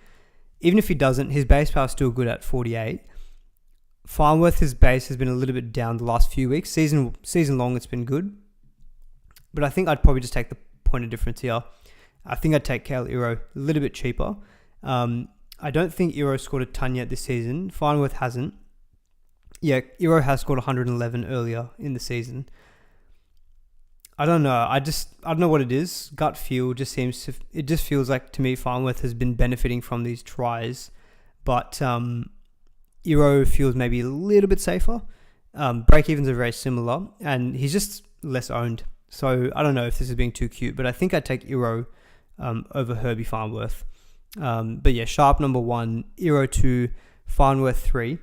A: Even if he doesn't, his base power is still good at 48. Farnworth, his base has been a little bit down the last few weeks. Season long, it's been good. But I think I'd probably just take the point of difference here. I think I'd take Kale Iro a little bit cheaper. I don't think Iro scored a ton yet this season. Farnworth hasn't. Yeah, Iro has scored 111 earlier in the season. I don't know. I don't know what it is. Gut feel just feels like to me Farnworth has been benefiting from these tries, but Iro feels maybe a little bit safer. Break evens are very similar, and he's just less owned. So I don't know if this is being too cute, but I think I'd take Iro over Herbie Farnworth. But yeah, Sharp number 1, Iro 2, Farnworth 3.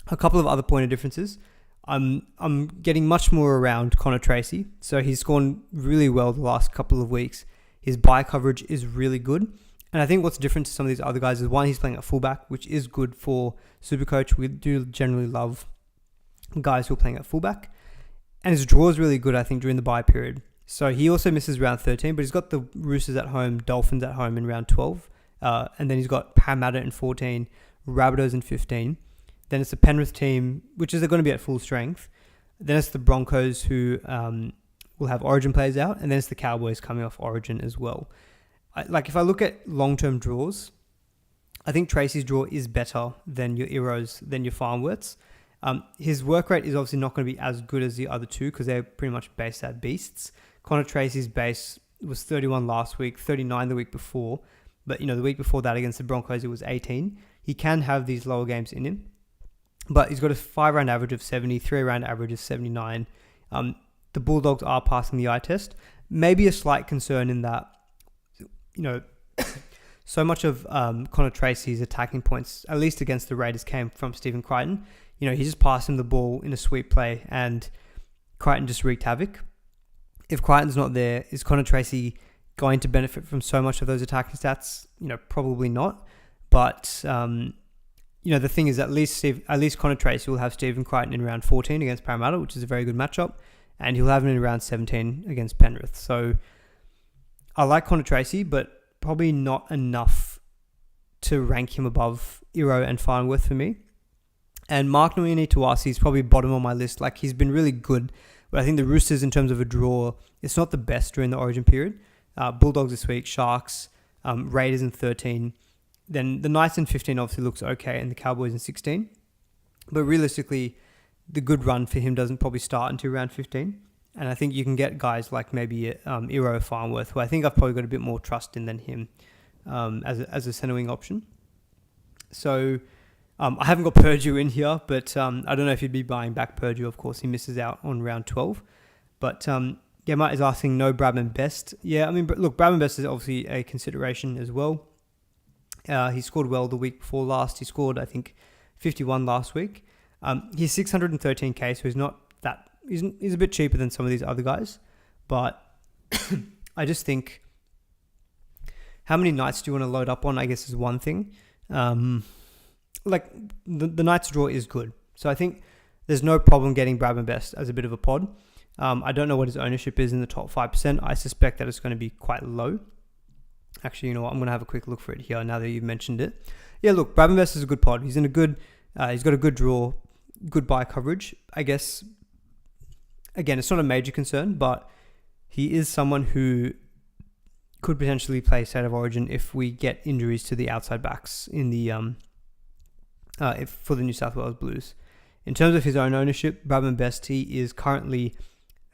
A: A couple of other point of differences. I'm getting much more around Connor Tracy. So he's gone really well the last couple of weeks. His buy coverage is really good. And I think what's different to some of these other guys is, one, he's playing at fullback, which is good for SuperCoach. We do generally love guys who are playing at fullback. And his draw is really good, I think, during the bye period. So he also misses round 13, but he's got the Roosters at home, Dolphins at home in round 12. And then he's got Parramatta in 14, Rabbitohs in 15. Then it's the Penrith team, which is going to be at full strength. Then it's the Broncos who will have Origin players out. And then it's the Cowboys coming off Origin as well. If I look at long-term draws, I think Tracy's draw is better than your Iro's, than your Farnworth's. His work rate is obviously not going to be as good as the other two because they're pretty much based at beasts. Connor Tracy's base It was 31 last week, 39 the week before. But, the week before that against the Broncos, it was 18. He can have these lower games in him. But he's got a 5-round average of 70, 3-round average of 79. The Bulldogs are passing the eye test. Maybe a slight concern in that, so much of Connor Tracy's attacking points, at least against the Raiders, came from Stephen Crichton. He just passed him the ball in a sweep play and Crichton just wreaked havoc. If Crichton's not there, is Connor Tracy going to benefit from so much of those attacking stats? Probably not. But, the thing is, at least Connor Tracy will have Stephen Crichton in round 14 against Parramatta, which is a very good matchup. And he'll have him in round 17 against Penrith. So I like Connor Tracy, but probably not enough to rank him above Iro and Farnworth for me. And Mark Noini Tuasi is probably bottom on my list. Like, he's been really good. But I think the Roosters, in terms of a draw, it's not the best during the Origin period. Bulldogs this week, Sharks, Raiders in 13. Then the Knights in 15 obviously looks okay, and the Cowboys in 16. But realistically, the good run for him doesn't probably start until round 15. And I think you can get guys like maybe Iro Farnworth, who I think I've probably got a bit more trust in than him as a centre wing option. So I haven't got Purdue in here, but I don't know if you'd be buying back Purdue. Of course, he misses out on round 12. But Matt is asking, no Bradman Best. Yeah, I mean, look, Bradman Best is obviously a consideration as well. He scored well the week before last. He scored, I think, 51 last week. He's 613k, so he's not that... He's a bit cheaper than some of these other guys. But I just think... How many Knights do you want to load up on, I guess, is one thing. The Knights draw is good. So I think there's no problem getting Bradman Best as a bit of a pod. I don't know what his ownership is in the top 5%. I suspect that it's going to be quite low. Actually, you know what? I'm going to have a quick look for it here now that you've mentioned it. Yeah, look, Bradman Best is a good pod. He's in a good... he's got a good draw, good buy coverage. I guess, again, it's not a major concern, but he is someone who could potentially play State of Origin if we get injuries to the outside backs in the for the New South Wales Blues. In terms of his own ownership, Bradman Best, he is currently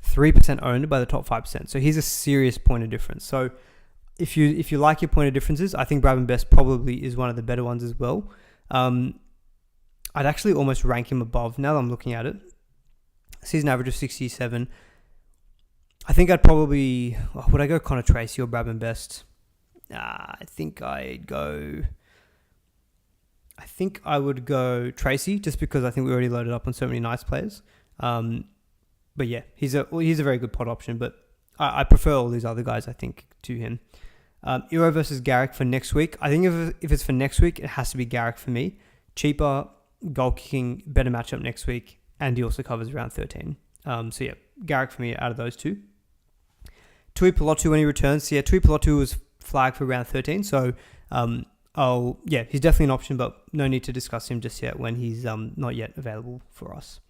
A: 3% owned by the top 5%. So he's a serious point of difference. So if you like your point of differences, I think Bradman Best probably is one of the better ones as well. I'd actually almost rank him above now that I'm looking at it. Season average of 67. I think I'd probably... would I go Connor Tracy or Bradman Best? I think I would go Tracy, just because I think we already loaded up on so many nice players. But yeah, he's a very good pod option, but I prefer all these other guys, I think, to him. Iro versus Garrick for next week. I think if it's for next week, it has to be Garrick for me. Cheaper, goal kicking, better matchup next week, and he also covers around 13. So yeah, Garrick for me out of those two. Tui Pelotu when he returns. So yeah, Tui Pelotu was flagged for round 13, so he's definitely an option, but no need to discuss him just yet when he's not yet available for us.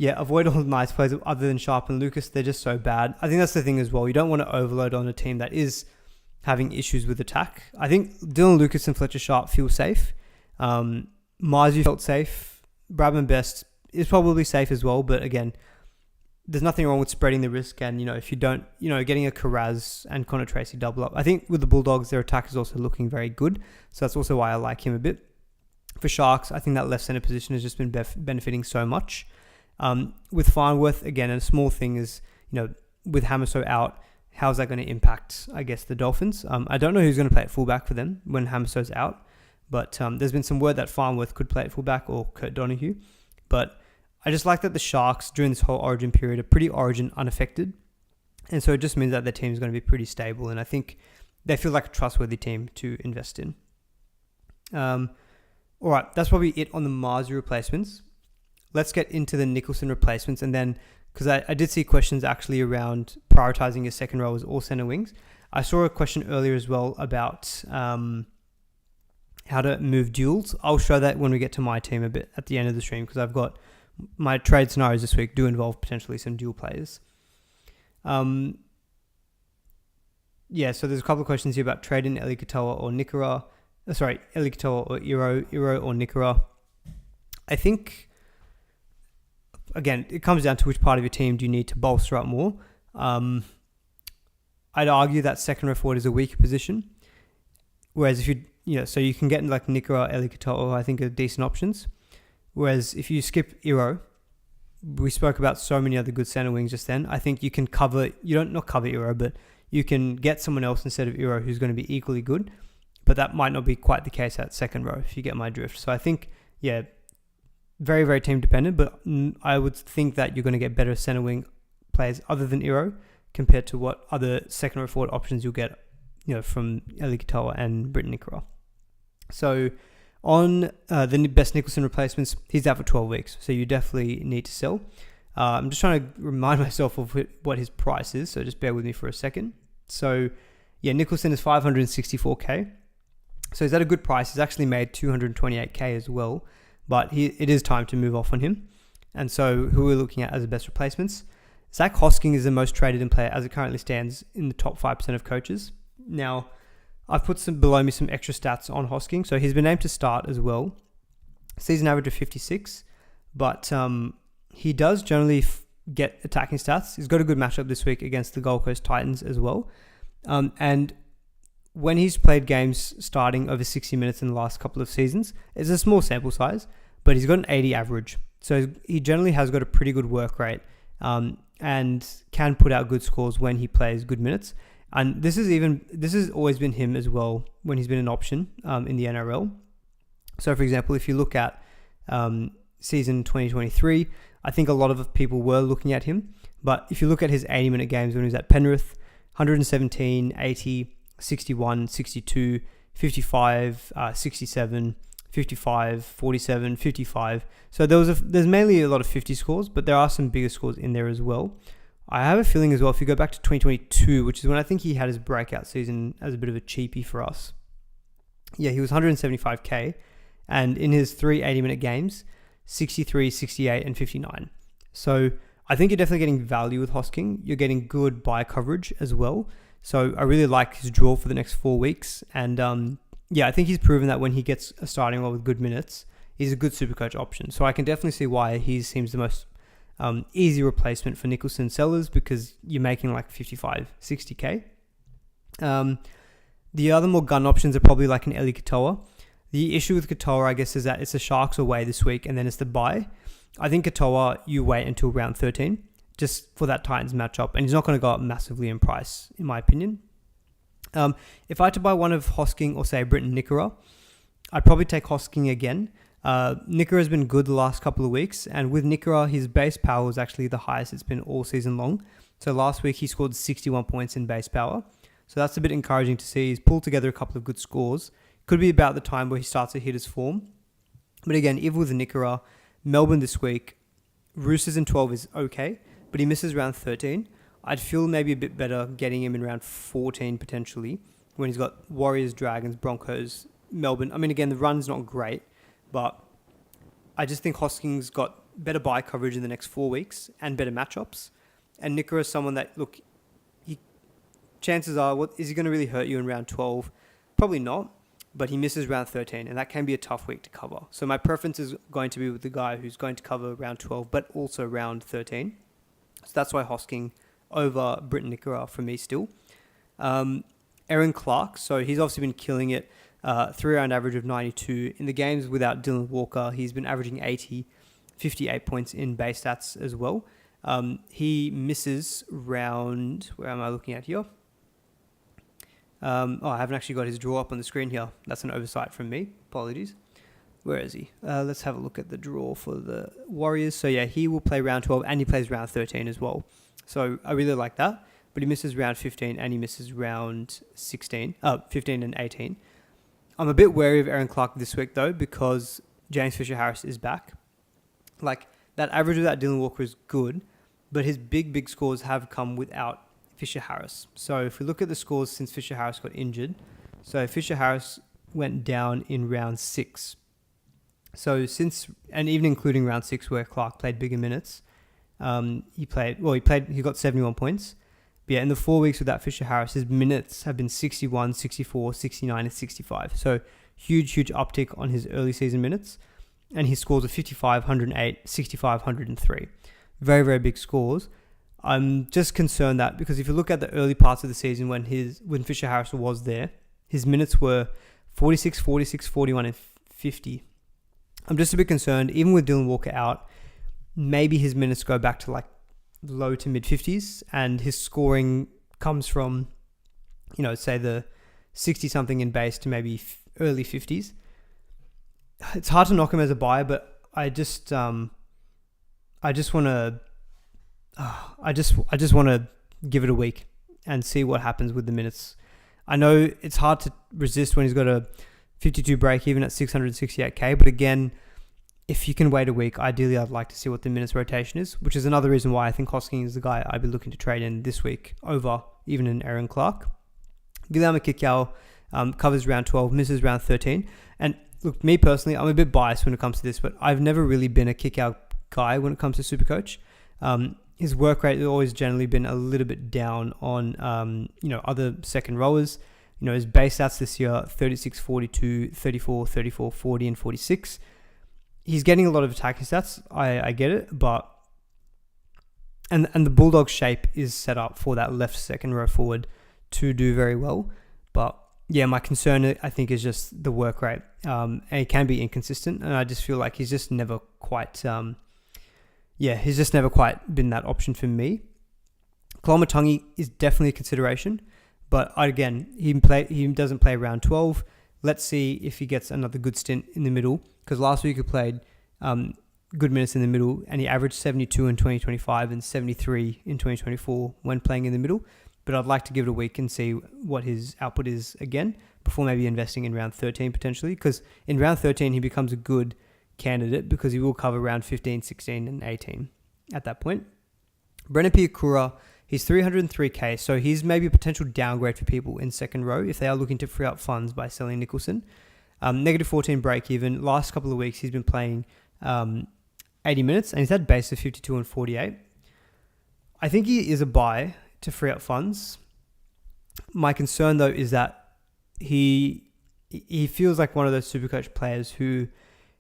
A: Avoid all the nice players other than Sharp and Lucas. They're just so bad. I think that's the thing as well. You don't want to overload on a team that is having issues with attack. I think Dylan Lucas and Fletcher Sharp feel safe. Marzhew felt safe. Bradman Best is probably safe as well, but again, there's nothing wrong with spreading the risk, and if you don't, getting a Carraz and Connor Tracy double up. I think with the Bulldogs, their attack is also looking very good, so that's also why I like him a bit. For Sharks, I think that left centre position has just been benefiting so much. With Farnworth, again, a small thing is, with Hamiso out, how's that going to impact, I guess, the Dolphins? I don't know who's going to play at fullback for them when Hamiso's out, but there's been some word that Farnworth could play at fullback or Kurt Donahue, but I just like that the Sharks during this whole Origin period are pretty Origin unaffected. And so it just means that their team is going to be pretty stable. And I think they feel like a trustworthy team to invest in. All right, that's probably it on the Marzhew replacements. Let's get into the Nicholson replacements. And then, because I did see questions actually around prioritizing your second row as all center wings. I saw a question earlier as well about how to move duels. I'll show that when we get to my team a bit at the end of the stream, because I've got my trade scenarios this week do involve potentially some dual players. So there's a couple of questions here about trading Eli Katoa or Nikora. Eli Katoa or Iro or Nikora. I think, again, it comes down to which part of your team do you need to bolster up more. I'd argue that second row forward is a weaker position. Whereas if so you can get like Nikora, Eli Katoa, I think are decent options. Whereas if you skip Iro, we spoke about so many other good centre wings just then. I think you can not cover Iro, but you can get someone else instead of Iro who's going to be equally good. But that might not be quite the case at second row, if you get my drift. So I think, very, very team dependent, but I would think that you're going to get better centre wing players other than Iro compared to what other second row forward options you'll get, from Eli Katoa and Britton Nikora. So on the best Nicholson replacements, he's out for 12 weeks. So you definitely need to sell. I'm just trying to remind myself of what his price is. So just bear with me for a second. So Nicholson is 564k. So is that a good price? He's actually made 228k as well. But it is time to move off on him. And so who we're looking at as the best replacements, Zach Hosking is the most traded in player as it currently stands in the top 5% of coaches. Now, I've put below me some extra stats on Hosking. So he's been named to start as well. Season average of 56. But he does generally get attacking stats. He's got a good matchup this week against the Gold Coast Titans as well. And when he's played games starting over 60 minutes in the last couple of seasons, it's a small sample size, but he's got an 80 average. So he generally has got a pretty good work rate and can put out good scores when he plays good minutes. And this has always been him as well when he's been an option in the NRL. So for example, if you look at season 2023, I think a lot of people were looking at him. But if you look at his 80-minute games when he was at Penrith, 117, 80, 61, 62, 55, 67, 55, 47, 55. So there's mainly a lot of 50 scores, but there are some bigger scores in there as well. I have a feeling as well, if you go back to 2022, which is when I think he had his breakout season as a bit of a cheapie for us. He was 175k, and in his 3 80-minute games, 63, 68, and 59. So I think you're definitely getting value with Hosking. You're getting good buy coverage as well. So I really like his draw for the next 4 weeks. And I think he's proven that when he gets a starting role with good minutes, he's a good Supercoach option. So I can definitely see why he seems the most easy replacement for Nicholson sellers, because you're making like 55, 60k. The other more gun options are probably like an Eli Katoa. The issue with Katoa, I guess, is that it's the Sharks away this week and then it's the bye. I think Katoa, you wait until round 13. Just for that Titans matchup, and he's not going to go up massively in price, in my opinion. If I had to buy one of Hosking or say Britton Nikora, I'd probably take Hosking again. Nikora has been good the last couple of weeks, and with Nikora, his base power is actually the highest it's been all season long. So last week he scored 61 points in base power. So that's a bit encouraging to see. He's pulled together a couple of good scores. Could be about the time where he starts to hit his form. But again, even with Nikora, Melbourne this week, Roosters in 12 is okay, but he misses round 13. I'd feel maybe a bit better getting him in round 14 potentially, when he's got Warriors, Dragons, Broncos, Melbourne. I mean, again, the run's not great, but I just think Hosking's got better buy coverage in the next 4 weeks and better matchups. And Nikora is someone that, look, chances are, is he going to really hurt you in round 12? Probably not, but he misses round 13, and that can be a tough week to cover. So my preference is going to be with the guy who's going to cover round 12, but also round 13. So that's why Hosking over Britton Nikora for me still. Aaron Clark, so he's obviously been killing it. 3-round average of 92. In the games without Dylan Walker, he's been averaging 80, 58 points in base stats as well. He misses round... Where am I looking at here? I haven't actually got his draw up on the screen here. That's an oversight from me. Apologies. Where is he? Let's have a look at the draw for the Warriors. So he will play round 12 and he plays round 13 as well. So I really like that. But he misses round 15 and he misses round 15 and 18. I'm a bit wary of Aaron Clark this week though, because James Fisher-Harris is back. Like, that average without Dylan Walker is good, but his big scores have come without Fisher-Harris. So if we look at the scores since Fisher-Harris got injured, so Fisher-Harris went down in round 6. So and even including round 6 where Clark played bigger minutes, he got 71 points. But in the 4 weeks without Fisher-Harris, his minutes have been 61, 64, 69, and 65. So huge uptick on his early season minutes. And his scores are 55, 108, 65, 103. Very big scores. I'm just concerned that because if you look at the early parts of the season when Fisher Harris was there, his minutes were 46, 46, 41, and 50. I'm just a bit concerned, even with Dylan Walker out, maybe his minutes go back to like low to mid 50s and his scoring comes from, say the 60 something in base to maybe early 50s. It's hard to knock him as a buy, but I just want to give it a week and see what happens with the minutes. I know it's hard to resist when he's got a 52 break even at 668k, but again, if you can wait a week, ideally I'd like to see what the minutes rotation is, which is another reason why I think Hosking is the guy I'd be looking to trade in this week over even in Aaron Clark. Viliama Kikau covers round 12, misses round 13. And look, me personally, I'm a bit biased when it comes to this, but I've never really been a Kikau guy when it comes to Supercoach. His work rate has always generally been a little bit down on, other second rowers. His base stats this year, 36, 42, 34, 34, 40, and 46. He's getting a lot of attacking stats. I get it, but and the Bulldogs shape is set up for that left second row forward to do very well. But yeah, my concern I think is just the work rate. And it can be inconsistent, and I just feel like he's just never quite he's just never quite been that option for me. Koloamatangi is definitely a consideration, but again, he doesn't play round 12. Let's see if he gets another good stint in the middle, because last week he played good minutes in the middle, and he averaged 72 in 2025 and 73 in 2024 when playing in the middle. But I'd like to give it a week and see what his output is again before maybe investing in round 13 potentially, because in round 13 he becomes a good candidate because he will cover round 15, 16, and 18 at that point. Brennan Piakura, he's 303k, so he's maybe a potential downgrade for people in second row if they are looking to free up funds by selling Nicholson. Negative 14 break even. Last couple of weeks he's been playing 80 minutes and he's had base of 52 and 48. I think he is a buy to free up funds. My concern though is that he feels like one of those Supercoach players who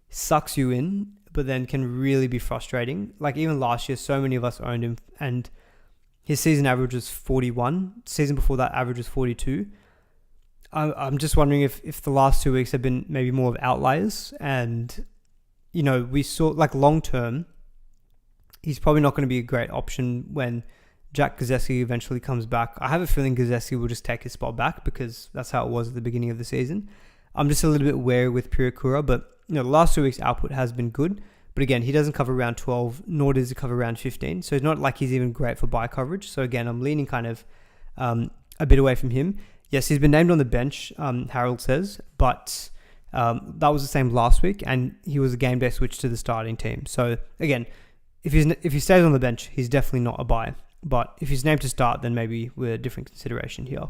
A: sucks you in, but then can really be frustrating. Like even last year, so many of us owned him and his season average was 41. Season before that average was 42. I'm just wondering if the last 2 weeks have been maybe more of outliers, and we saw like long term, he's probably not going to be a great option when Jack Gazzeski eventually comes back. I have a feeling Gazzeski will just take his spot back because that's how it was at the beginning of the season. I'm just a little bit wary with Piakura, but the last 2 weeks output has been good. But again, he doesn't cover round 12, nor does he cover round 15. So it's not like he's even great for buy coverage. So again, I'm leaning kind of a bit away from him. Yes, he's been named on the bench, Harold says, but that was the same last week, and he was a game day switch to the starting team. So again, if he stays on the bench, he's definitely not a buy. But if he's named to start, then maybe we're a different consideration here.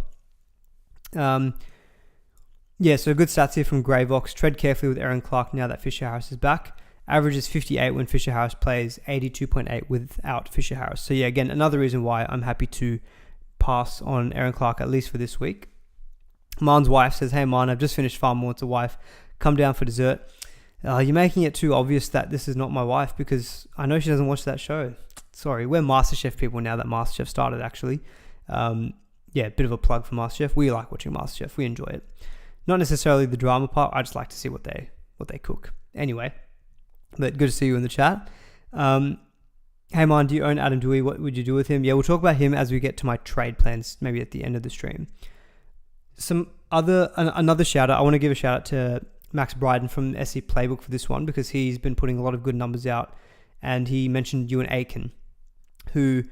A: So good stats here from Greyvox. Tread carefully with Aaron Clark now that Fisher Harris is back. Average is 58 when Fisher Harris plays, 82.8 without Fisher Harris. So yeah, again, another reason why I'm happy to pass on Aaron Clark, at least for this week. Marn's wife says, "Hey Marn, I've just finished Farm Wants a Wife. Come down for dessert." You're making it too obvious that this is not my wife because I know she doesn't watch that show. Sorry, we're MasterChef people now that MasterChef started, actually. Bit of a plug for MasterChef. We like watching MasterChef. We enjoy it. Not necessarily the drama part. I just like to see what they cook. Anyway, but good to see you in the chat. Hey man, do you own Adam Dewey? What would you do with him? Yeah, we'll talk about him as we get to my trade plans, maybe at the end of the stream. Another shout out. I want to give a shout out to Max Bryden from SC Playbook for this one because he's been putting a lot of good numbers out, and he mentioned Ewan Aiken, who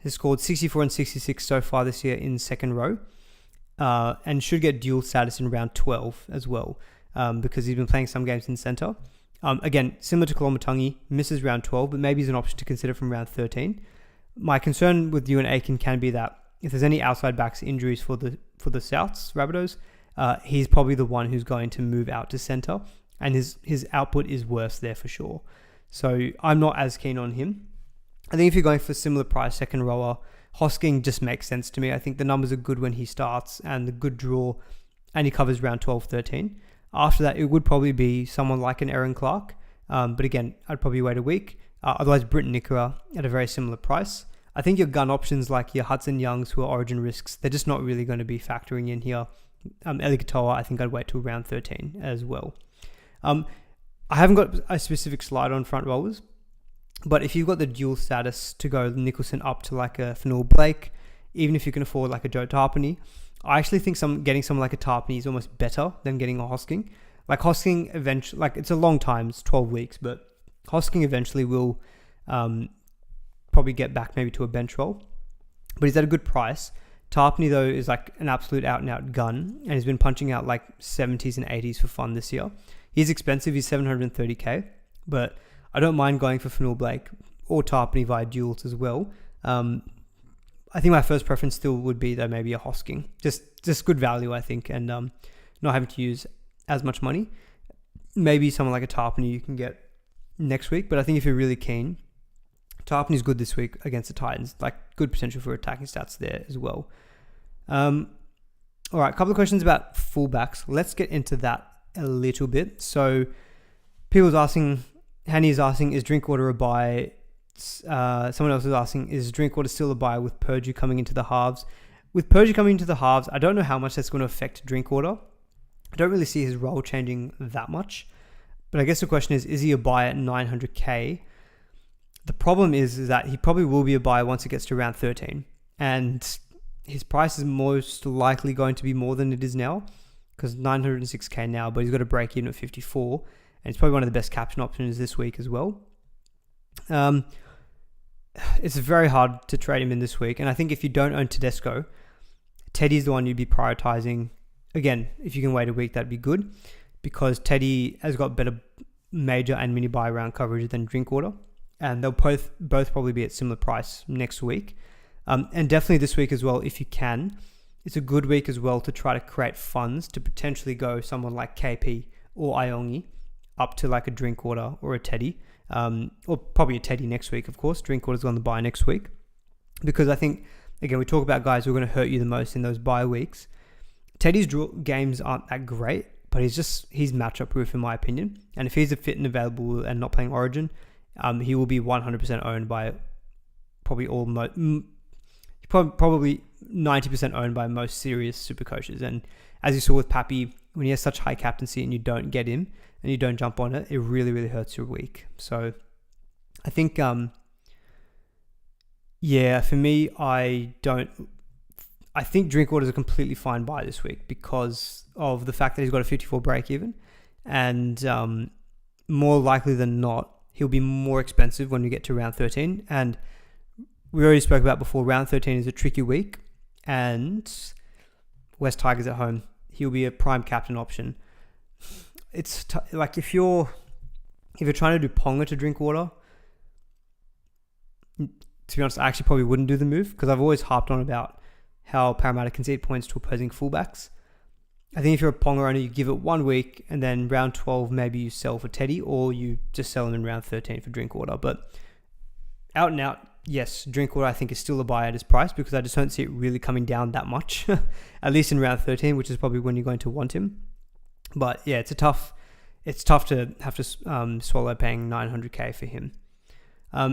A: has scored 64 and 66 so far this year in second row, and should get dual status in round 12 as well, because he's been playing some games in centre. Again, similar to Koloamatangi, misses round 12, but maybe he's an option to consider from round 13. My concern with Ewan Aiken can be that if there's any outside backs injuries for the Souths, Rabbitohs, he's probably the one who's going to move out to centre, and his output is worse there for sure. So I'm not as keen on him. I think if you're going for similar price second rower, Hosking just makes sense to me. I think the numbers are good when he starts and the good draw, and he covers round 12, 13. After that, it would probably be someone like an Aaron Clark. But again, I'd probably wait a week. Otherwise, Britton Nikora at a very similar price. I think your gun options like your Hudson Youngs, who are origin risks, they're just not really going to be factoring in here. Eli Katoa, I think I'd wait till round 13 as well. I haven't got a specific slide on front rowers, but if you've got the dual status to go Nicholson up to like a Fanul Blake, even if you can afford like a Joe Tarpany, I actually think getting someone like a Tarpany is almost better than getting a Hosking. Like Hosking eventually, like it's a long time, it's 12 weeks, but Hosking eventually will probably get back maybe to a bench role, but he's at a good price. Tarpany though is like an absolute out and out gun, and he's been punching out like 70s and 80s for fun this year. He's expensive, he's 730k, but I don't mind going for Fanul Blake or Tarpany via duels as well. I think my first preference still would be though maybe a Hosking, just good value I think, and not having to use as much money. Maybe someone like a Tarpany you can get next week, but I think if you're really keen, Tarpany's good this week against the Titans, like good potential for attacking stats there as well. All right, a couple of questions about fullbacks. Let's get into that a little bit. So people's asking, Hanny is asking, is Drinkwater a buy? Someone else is asking, is Drinkwater still a buy with Purdue coming into the halves? With Purdue coming into the halves, I don't know how much that's going to affect Drinkwater. I don't really see his role changing that much. But I guess the question is he a buy at 900k? The problem is that he probably will be a buy once it gets to round 13. And his price is most likely going to be more than it is now, because 906k now, but he's got a break even at 54. And it's probably one of the best captain options this week as well. It's very hard to trade him in this week. And I think if you don't own Tedesco, Teddy's the one you'd be prioritizing. Again, if you can wait a week, that'd be good, because Teddy has got better major and mini buy round coverage than Drinkwater. And they'll both probably be at similar price next week. And definitely this week as well, if you can. It's a good week as well to try to create funds to potentially go someone like KP or Iongi up to like a Drinkwater or a Teddy. Or probably a Teddy next week, of course. Drinkwater's on the bye next week. Because I think, again, we talk about guys who are going to hurt you the most in those bye weeks. Teddy's games aren't that great, but he's matchup proof in my opinion. And if he's a fit and available and not playing Origin, he will be 100% owned by probably probably 90% owned by most serious super coaches. And as you saw with Pappy, when he has such high captaincy and you don't get him and you don't jump on it, it really, really hurts your week. So I think, for me, I think Drinkwater is a completely fine buy this week because of the fact that he's got a 54 break even, and more likely than not, he'll be more expensive when we get to round 13. And we already spoke about before, round 13 is a tricky week, and West Tigers at home. He'll be a prime captain option. It's like if you're trying to do Ponga to Drinkwater, to be honest, I actually probably wouldn't do the move, because I've always harped on about how Parramatta concede points to opposing fullbacks. I think if you're a Ponga owner, you give it 1 week, and then round 12, maybe you sell for Teddy, or you just sell him in round 13 for Drinkwater. But out and out, yes, Drinkwater I think is still a buy at his price, because I just don't see it really coming down that much, at least in round 13, which is probably when you're going to want him. But yeah, it's tough to have to swallow paying 900k for him.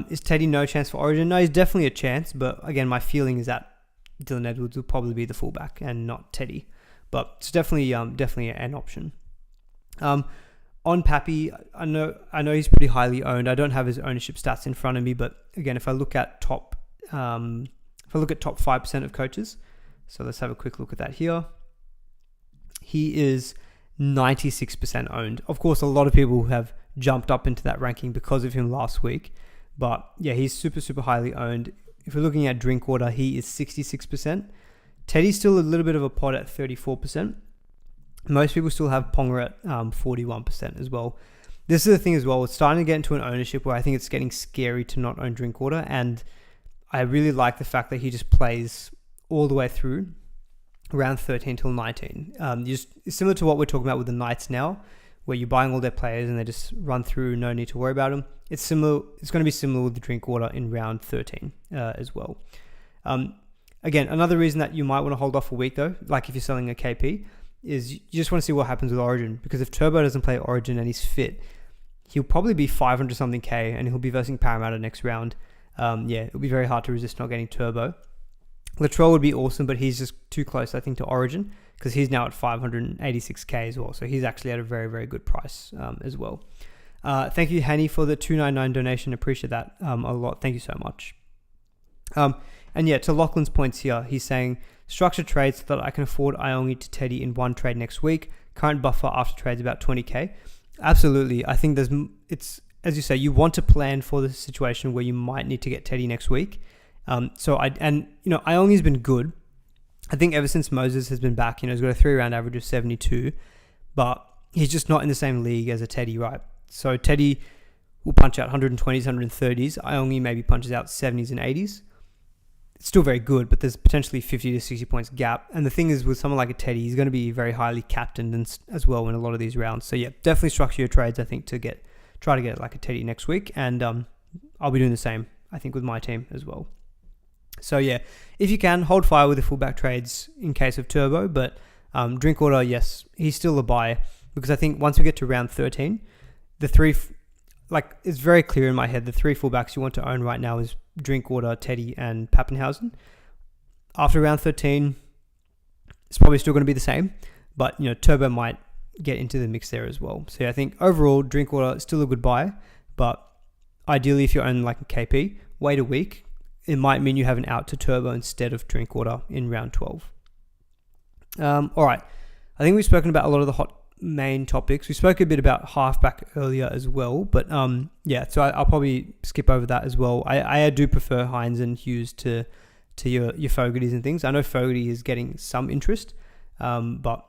A: Is Teddy no chance for Origin? No, he's definitely a chance, but again, my feeling is that Dylan Edwards will probably be the fullback and not Teddy. But it's definitely an option. On Pappy, I know he's pretty highly owned. I don't have his ownership stats in front of me, but again, if I look at top 5% of coaches, so let's have a quick look at that here. He is 96% owned. Of course, a lot of people have jumped up into that ranking because of him last week, but yeah, he's super, super highly owned. If we're looking at Drinkwater, he is 66%. Teddy's still a little bit of a pod at 34%. Most people still have Ponga at 41% as well. This is the thing as well. It's starting to get into an ownership where I think it's getting scary to not own Drinkwater. And I really like the fact that he just plays all the way through round 13 till 19. It's similar to what we're talking about with the Knights now, where you're buying all their players and they just run through, no need to worry about them. It's similar. It's going to be similar with the Drinkwater in round 13 as well. Again, another reason that you might want to hold off a week though, like if you're selling a KP, is you just want to see what happens with Origin, because if Turbo doesn't play Origin and he's fit, he'll probably be 500 something K and he'll be versing Parramatta next round. it would be very hard to resist not getting Turbo. Latrell would be awesome, but he's just too close, I think, to Origin, because he's now at 586k as well. So he's actually at a very, very good price as well. Thank you, Hanny, for the $2.99 donation. Appreciate that a lot. Thank you so much. And yeah, to Lachlan's points here, he's saying structured trades so that I can afford Iongi to Teddy in one trade next week. Current buffer after trades about 20k. Absolutely. I think it's as you say, you want to plan for the situation where you might need to get Teddy next week. Iongi's been good. I think ever since Moses has been back, he's got a 3-round average of 72, but he's just not in the same league as a Teddy, right? So Teddy will punch out 120s, 130s. Iongi maybe punches out 70s and 80s. It's still very good, but there's potentially 50 to 60 points gap. And the thing is, with someone like a Teddy, he's going to be very highly captained as well in a lot of these rounds. So yeah, definitely structure your trades, I think, to try to get like a Teddy next week. And I'll be doing the same, I think, with my team as well. So yeah, if you can, hold fire with the fullback trades in case of Turbo. But Drinkwater, yes, he's still a buy, because I think once we get to round 13, it's very clear in my head, the 3 fullbacks you want to own right now is Drinkwater, Teddy, and Pappenhausen. After round 13, it's probably still going to be the same, but Turbo might get into the mix there as well. So yeah, I think overall Drinkwater is still a good buy, but ideally if you own like a KP, wait a week. It might mean you have an out to Turbo instead of Drinkwater in round 12. All right, I think we've spoken about a lot of the hot main topics. We spoke a bit about halfback earlier as well, but so I'll probably skip over that as well. I do prefer Hines and Hughes to your Fogartys and things. I know Fogarty is getting some interest, but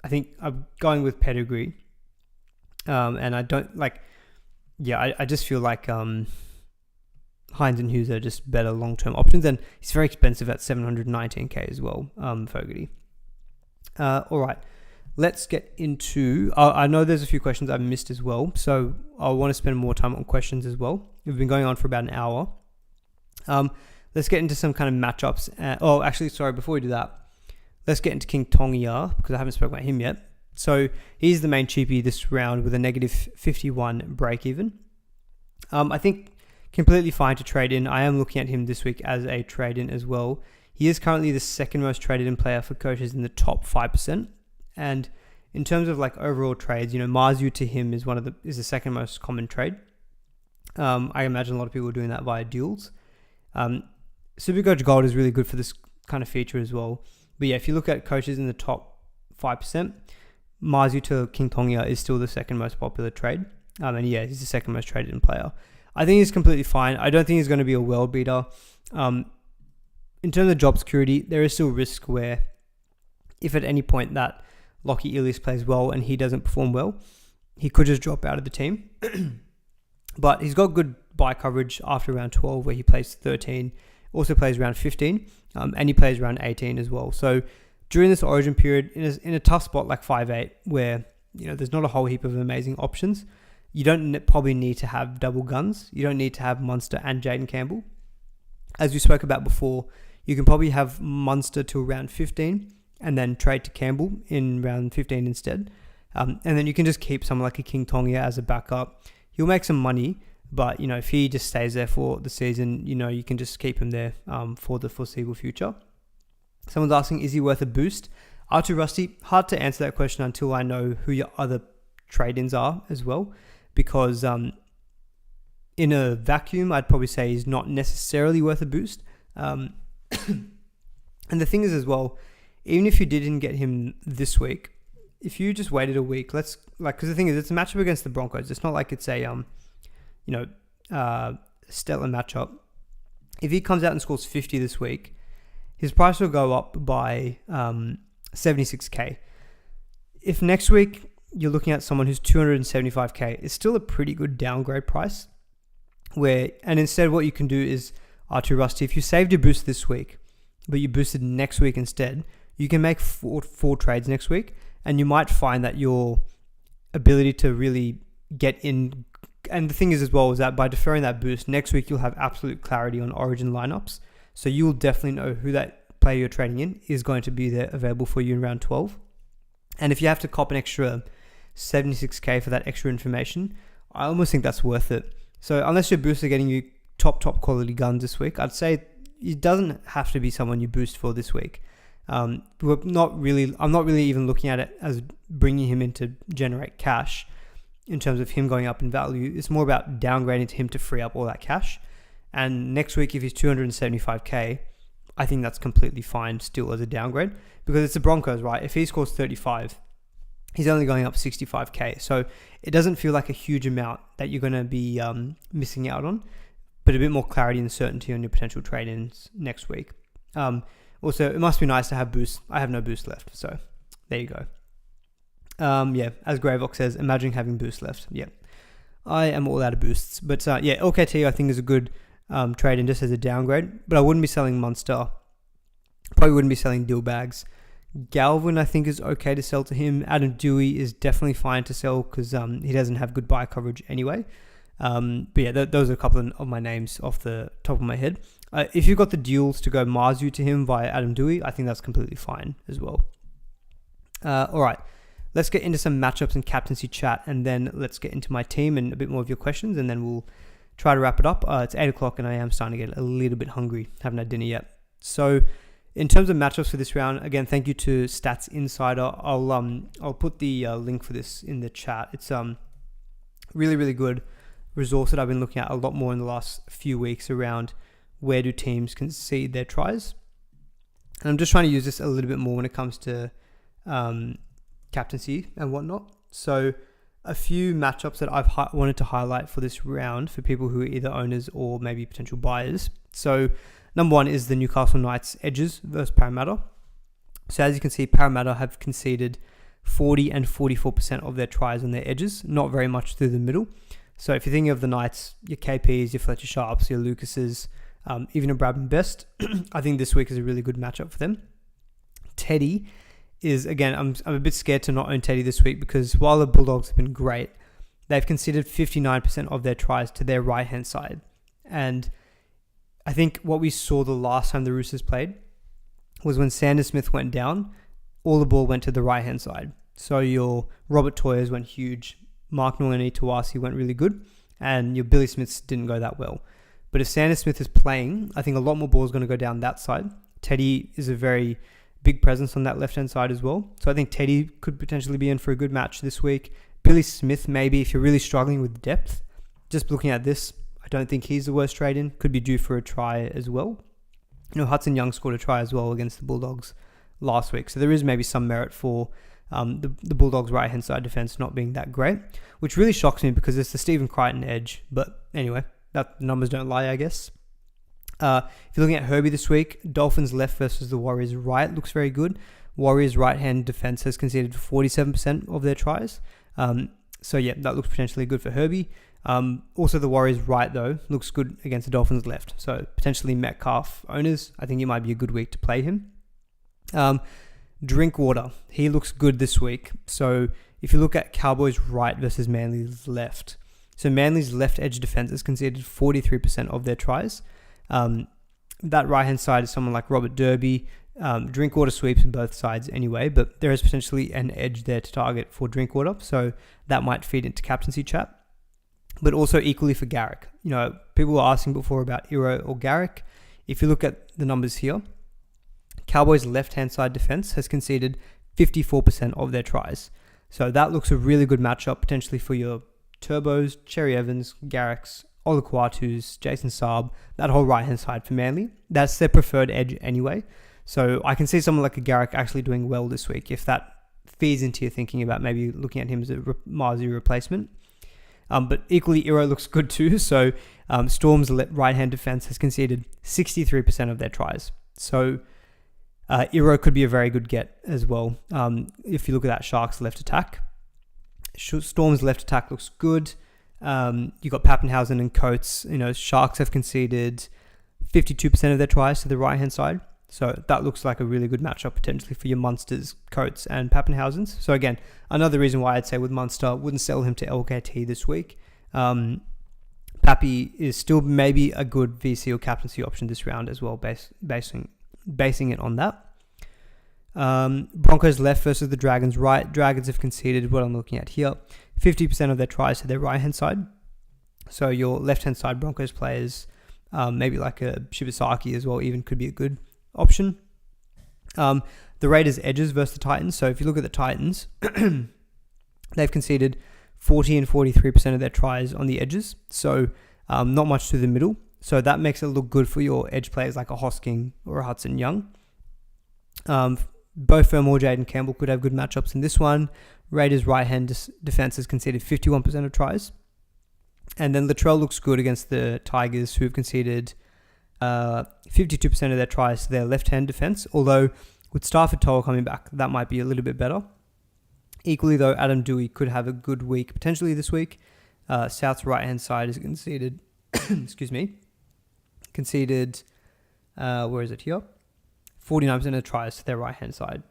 A: I think I'm going with pedigree, and I don't I just feel like Hines and Hughes are just better long-term options, and he's very expensive at 719k as well, Fogarty. All right. Let's get into... I know there's a few questions I've missed as well, so I want to spend more time on questions as well. We've been going on for about an hour. Let's get into some kind of matchups. Before we do that, let's get into King Tongia, because I haven't spoken about him yet. So he's the main cheapie this round with a negative 51 break-even. I think completely fine to trade in. I am looking at him this week as a trade-in as well. He is currently the second most traded-in player for coaches in the top 5%. And in terms of like overall trades, Marzhew to him is the second most common trade. I imagine a lot of people are doing that via duels. SuperCoach Gold is really good for this kind of feature as well. But yeah, if you look at coaches in the top 5%, Marzhew to King Tongia is still the second most popular trade. And yeah, he's the second most traded in player. I think he's completely fine. I don't think he's going to be a world beater. In terms of job security, there is still risk where if at any point that Lockie Ilias plays well and he doesn't perform well, he could just drop out of the team. But he's got good buy coverage after round 12 where he plays 13, also plays round 15, and he plays round 18 as well. So during this origin period, in a tough spot like 5'8", where there's not a whole heap of amazing options, you don't probably need to have double guns. You don't need to have Munster and Jaden Campbell. As we spoke about before, you can probably have Munster till round 15 and then trade to Campbell in round 15 instead. And then you can just keep someone like a King Tongia as a backup. He'll make some money, but if he just stays there for the season, you can just keep him there for the foreseeable future. Someone's asking, is he worth a boost? R2 Rusty, hard to answer that question until I know who your other trade-ins are as well, because in a vacuum, I'd probably say he's not necessarily worth a boost. And the thing is as well, even if you didn't get him this week, if you just waited a week, because the thing is, it's a matchup against the Broncos. It's not like it's a, stellar matchup. If he comes out and scores 50 this week, his price will go up by 76k. If next week you're looking at someone who's 275k, it's still a pretty good downgrade price. And instead what you can do is, R2 Rusty, if you saved your boost this week, but you boosted next week instead, you can make four trades next week, and you might find that your ability to really get in, and the thing is as well, is that by deferring that boost, next week you'll have absolute clarity on origin lineups, so you'll definitely know who that player you're trading in is going to be there available for you in round 12. And if you have to cop an extra 76k for that extra information, I almost think that's worth it. So unless your boosts are getting you top quality guns this week. I'd say it doesn't have to be someone you boost for this week. I'm not really even looking at it as bringing him in to generate cash in terms of him going up in value. It's more about downgrading to him to free up all that cash. And next week, if he's 275k, I think that's completely fine still as a downgrade, because it's the Broncos, right? If he scores 35, he's only going up 65k. So it doesn't feel like a huge amount that you're going to be missing out on, but a bit more clarity and certainty on your potential trade-ins next week. Also, it must be nice to have boosts. I have no boost left, so there you go. As Greyvox says, imagine having boost left. Yeah, I am all out of boosts. But LKT I think is a good trade-in just as a downgrade, but I wouldn't be selling Munster. Probably wouldn't be selling deal bags. Galvin I think is okay to sell to him. Adam Dewey is definitely fine to sell because he doesn't have good buy coverage anyway. Those are a couple of my names off the top of my head. If you've got the deals to go Marzhew to him via Adam Dewey, I think that's completely fine as well. All right, let's get into some matchups and captaincy chat, and then let's get into my team and a bit more of your questions, and then we'll try to wrap it up. It's 8 o'clock and I am starting to get a little bit hungry. Haven't had dinner yet. So in terms of matchups for this round, again, thank you to Stats Insider. I'll put the link for this in the chat. It's really, really good resource that I've been looking at a lot more in the last few weeks around where do teams concede their tries. And I'm just trying to use this a little bit more when it comes to captaincy and whatnot. So a few matchups that I've wanted to highlight for this round for people who are either owners or maybe potential buyers. So number one is the Newcastle Knights edges versus Parramatta. So as you can see, Parramatta have conceded 40 and 44% of their tries on their edges, not very much through the middle. So if you're thinking of the Knights, your KPs, your Fletcher Sharps, your Lucases, even a Bradman Best, I think this week is a really good matchup for them. Teddy is, again, I'm a bit scared to not own Teddy this week because while the Bulldogs have been great, they've conceded 59% of their tries to their right-hand side. And I think what we saw the last time the Roosters played was when Sanders Smith went down, all the ball went to the right-hand side. So your Robert Toyers went huge, Mark Nolini Tawasi went really good, and your Billy Smiths didn't go that well. But if Sanders Smith is playing, I think a lot more ball is going to go down that side. Teddy is a very big presence on that left-hand side as well. So I think Teddy could potentially be in for a good match this week. Billy Smith, maybe, if you're really struggling with depth. Just looking at this, I don't think he's the worst trade-in. Could be due for a try as well. Hudson Young scored a try as well against the Bulldogs last week. So there is maybe some merit for the Bulldogs' right-hand side defense not being that great, which really shocks me because it's the Stephen Crichton edge. But anyway, that numbers don't lie, I guess. If you're looking at Herbie this week, Dolphins left versus the Warriors right looks very good. Warriors right-hand defense has conceded 47% of their tries. That looks potentially good for Herbie. Also, the Warriors right, though, looks good against the Dolphins left. So potentially Metcalf owners, I think it might be a good week to play him. Drinkwater, he looks good this week. So if you look at Cowboys right versus Manly's left, so Manly's left edge defense has conceded 43% of their tries. That right-hand side is someone like Robert Derby. Drinkwater sweeps on both sides anyway, but there is potentially an edge there to target for Drinkwater, so that might feed into captaincy chat. But also equally for Garrick. People were asking before about Iro or Garrick. If you look at the numbers here, Cowboys' left-hand side defense has conceded 54% of their tries. So that looks a really good matchup potentially for your Turbos, Cherry Evans, Garricks, Olukwatu's, Jason Saab, that whole right-hand side for Manly. That's their preferred edge anyway. So I can see someone like a Garrick actually doing well this week if that feeds into your thinking about maybe looking at him as a Marzhew replacement. But equally, Iro looks good too. So Storm's right-hand defense has conceded 63% of their tries. So Iro could be a very good get as well. If you look at that Sharks left attack, Storm's left attack looks good. You got Pappenhausen and Coates. Sharks have conceded 52% of their tries to the right-hand side. So that looks like a really good matchup potentially for your Munsters, Coates, and Pappenhausens. So again, another reason why I'd say with Munster, wouldn't sell him to LKT this week. Pappy is still maybe a good VC or captaincy option this round as well, basing it on that. Broncos left versus the Dragons right. Dragons have conceded, what I'm looking at here, 50% of their tries to their right-hand side. So your left-hand side Broncos players, Maybe like a Shibasaki as well even could be a good option. The Raiders' edges versus the Titans. So if you look at the Titans, they've conceded 40 and 43% of their tries on the edges. So not much through the middle. So that makes it look good for your edge players like a Hosking or a Hudson Young. Both Fermor, Jaden Campbell could have good matchups in this one. Raiders' right-hand defense has conceded 51% of tries. And then Latrell looks good against the Tigers, who have conceded 52% of their tries to their left-hand defense. Although with Stafford Toll coming back, that might be a little bit better. Equally, though, Adam Dewey could have a good week potentially this week. South's right-hand side is conceded, where is it here? 49% of the tries to their right-hand side.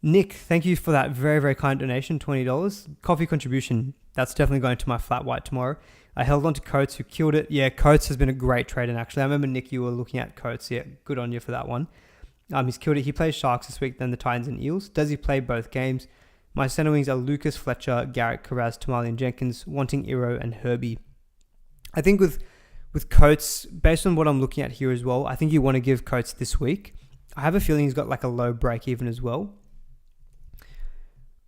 A: Nick, thank you for that very, very kind donation, $20. Coffee contribution, that's definitely going to my flat white tomorrow. I held on to Coates, who killed it. Yeah, Coates has been a great trade, and actually, I remember, Nick, you were looking at Coates. Yeah, good on you for that one. He's killed it. He plays Sharks this week, then the Titans and Eels. Does he play both games? My center wings are Lucas, Fletcher, Garrett, Carraz, Tamali, and Jenkins, wanting Iro and Herbie. I think with Coates, based on what I'm looking at here as well, I think you want to give Coates this week. I have a feeling he's got like a low break even as well.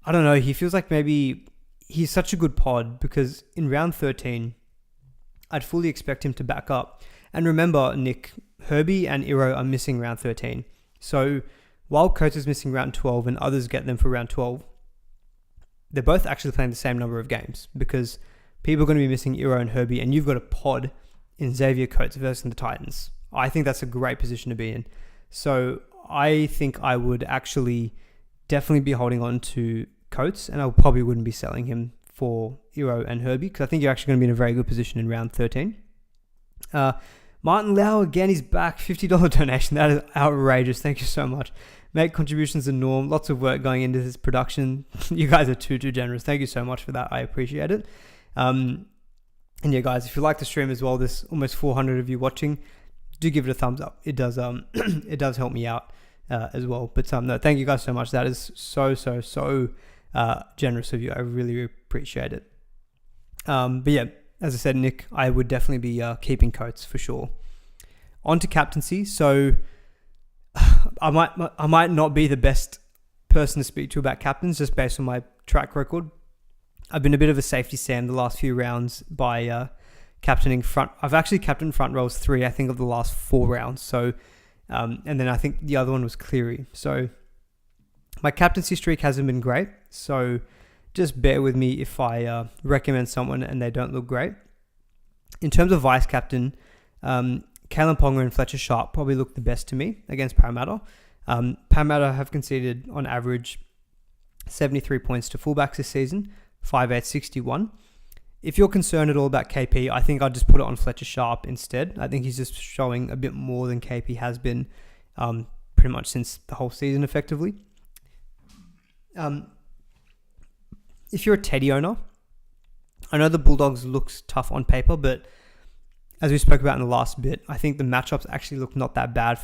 A: I don't know. He feels like maybe he's such a good pod because in round 13, I'd fully expect him to back up. And remember, Nick, Herbie and Iro are missing round 13. So while Coates is missing round 12 and others get them for round 12, they're both actually playing the same number of games because people are going to be missing Iro and Herbie, and you've got a pod in Xavier Coates versus the Titans. I think that's a great position to be in. So I think I would actually definitely be holding on to Coates, and I probably wouldn't be selling him for Iro and Herbie because I think you're actually going to be in a very good position in round 13. Martin Lau, again, he's back. $50 donation. That is outrageous. Thank you so much. Make contributions the norm. Lots of work going into this production. You guys are too generous. Thank you so much for that. I appreciate it. And yeah, guys, if you like the stream as well, there's almost 400 of you watching. Do give it a thumbs up. It does it does help me out as well. But no, thank you guys so much. That is so generous of you. I really appreciate it. But yeah, as I said, Nick, I would definitely be keeping Coates for sure. On to captaincy. So I might not be the best person to speak to about captains just based on my track record. I've been a bit of a safety Sam the last few rounds by captaining front. I've actually captained front rows 3, I think, of the last 4 rounds. So, and then I think the other one was Cleary. So my captaincy streak hasn't been great. So just bear with me if I recommend someone and they don't look great. In terms of vice captain, Kalen Ponga and Fletcher Sharp probably look the best to me against Parramatta. Parramatta have conceded on average 73 points to fullbacks this season, 5'8", If you're concerned at all about KP, I think I'd just put it on Fletcher Sharp instead. I think he's just showing a bit more than KP has been pretty much since the whole season effectively. If you're a Teddy owner, I know the Bulldogs looks tough on paper, but as we spoke about in the last bit, I think the matchups actually look not that bad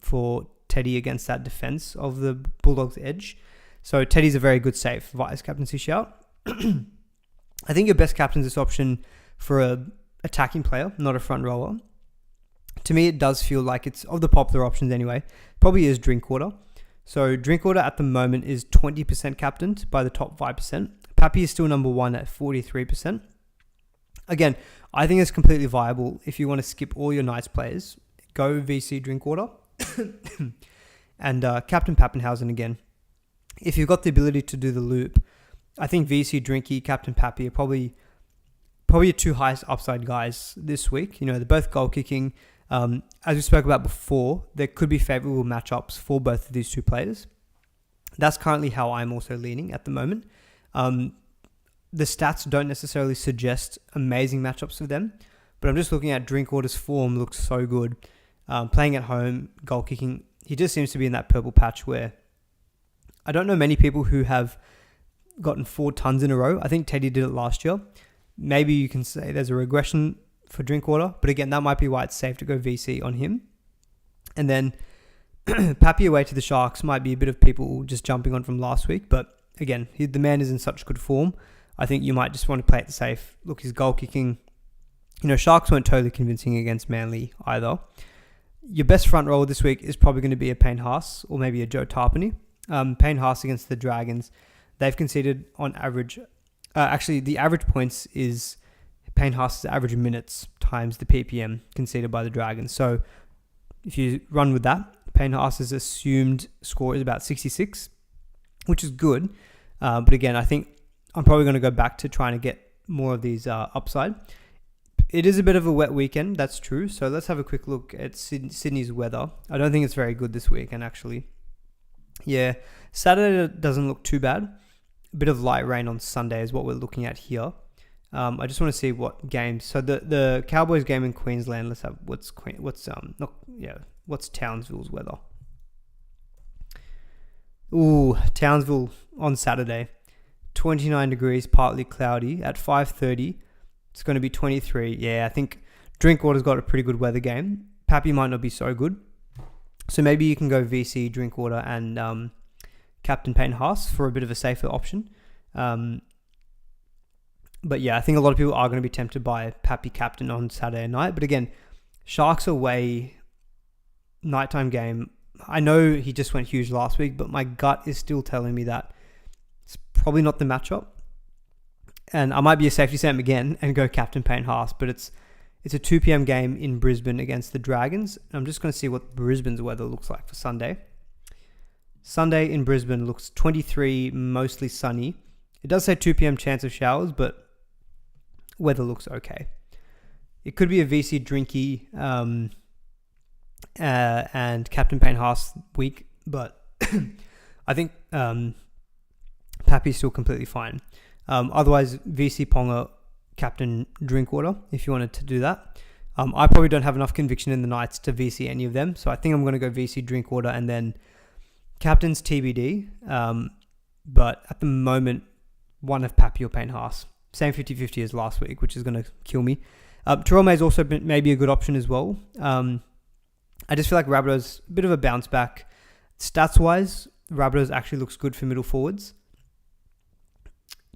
A: for Teddy against that defense of the Bulldogs' edge. So Teddy's a very good safe vice captaincy shout. I think your best captain's this option for a attacking player, not a front rower. To me, it does feel like it's, of the popular options anyway, probably is Drinkwater. So Drinkwater at the moment is 20% captained by the top 5%. Pappy is still number 1 at 43%. Again, I think it's completely viable if you want to skip all your Knights players. Go VC Drinkwater and Captain Pappenhausen again. If you've got the ability to do the loop, I think VC Drinky, Captain Pappy are probably your 2 highest upside guys this week. You know, they're both goal kicking. As we spoke about before, there could be favourable matchups for both of these 2 players. That's currently how I'm also leaning at the moment. The stats don't necessarily suggest amazing matchups for them, but I'm just looking at Drinkwater's form looks so good. Playing at home, goal kicking, he just seems to be in that purple patch where I don't know many people who have gotten 4 tons in a row. I think Teddy did it last year. Maybe you can say there's a regression for Drinkwater, but again, that might be why it's safe to go VC on him. And then Pappy away to the Sharks might be a bit of people just jumping on from last week, but again, the man is in such good form. I think you might just want to play it safe. Look, his goal kicking Sharks weren't totally convincing against Manly either. Your best front rower this week is probably going to be a Payne Haas or maybe a Joe Tarpany. Payne Haas against the Dragons, they've conceded on average. Actually, the average points is Payne Haas's average minutes times the PPM conceded by the Dragons. So if you run with that, Payne Haas's assumed score is about 66, which is good. But again, I think I'm probably going to go back to trying to get more of these upside. It is a bit of a wet weekend, that's true. So let's have a quick look at Sydney's weather. I don't think it's very good this weekend, actually. Yeah, Saturday doesn't look too bad. A bit of light rain on Sunday is what we're looking at here. I just want to see what games. So the Cowboys game in Queensland. Let's have what's Townsville's weather. Ooh, Townsville on Saturday, 29 degrees, partly cloudy. At 5:30, it's going to be 23. Yeah, I think Drinkwater's got a pretty good weather game. Pappy might not be so good. So maybe you can go VC, Drinkwater, and Captain Payne Haas for a bit of a safer option. But yeah, I think a lot of people are going to be tempted by Pappy Captain on Saturday night. But again, Sharks away, nighttime game. I know he just went huge last week, but my gut is still telling me that it's probably not the matchup. And I might be a safety Sam again and go Captain Payne Haas, but it's a 2 p.m. game in Brisbane against the Dragons. I'm just going to see what Brisbane's weather looks like for Sunday. Sunday in Brisbane looks 23, mostly sunny. It does say 2 p.m. chance of showers, but weather looks okay. It could be a VC Drinky and Captain Payne Haas week, but I think Pappy's still completely fine. Otherwise, VC Ponga, Captain Drinkwater, if you wanted to do that. I probably don't have enough conviction in the Knights to VC any of them, so I think I'm going to go VC Drinkwater and then Captain's TBD. But at the moment, one of Pappy or Payne Haas. Same 50-50 as last week, which is going to kill me. Terrell May is also maybe a good option as well. I just feel like Rabbitoh's a bit of a bounce back. Stats-wise, Rabbitoh's actually looks good for middle forwards.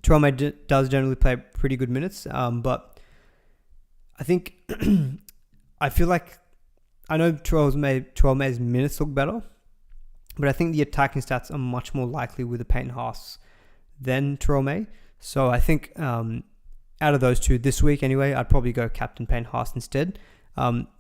A: Terrell May does generally play pretty good minutes, but I think I feel like I know Terrell May's minutes look better, but I think the attacking stats are much more likely with a Payne Haas than Terrell May. So I think out of those two this week anyway, I'd probably go Captain Payne Haas instead.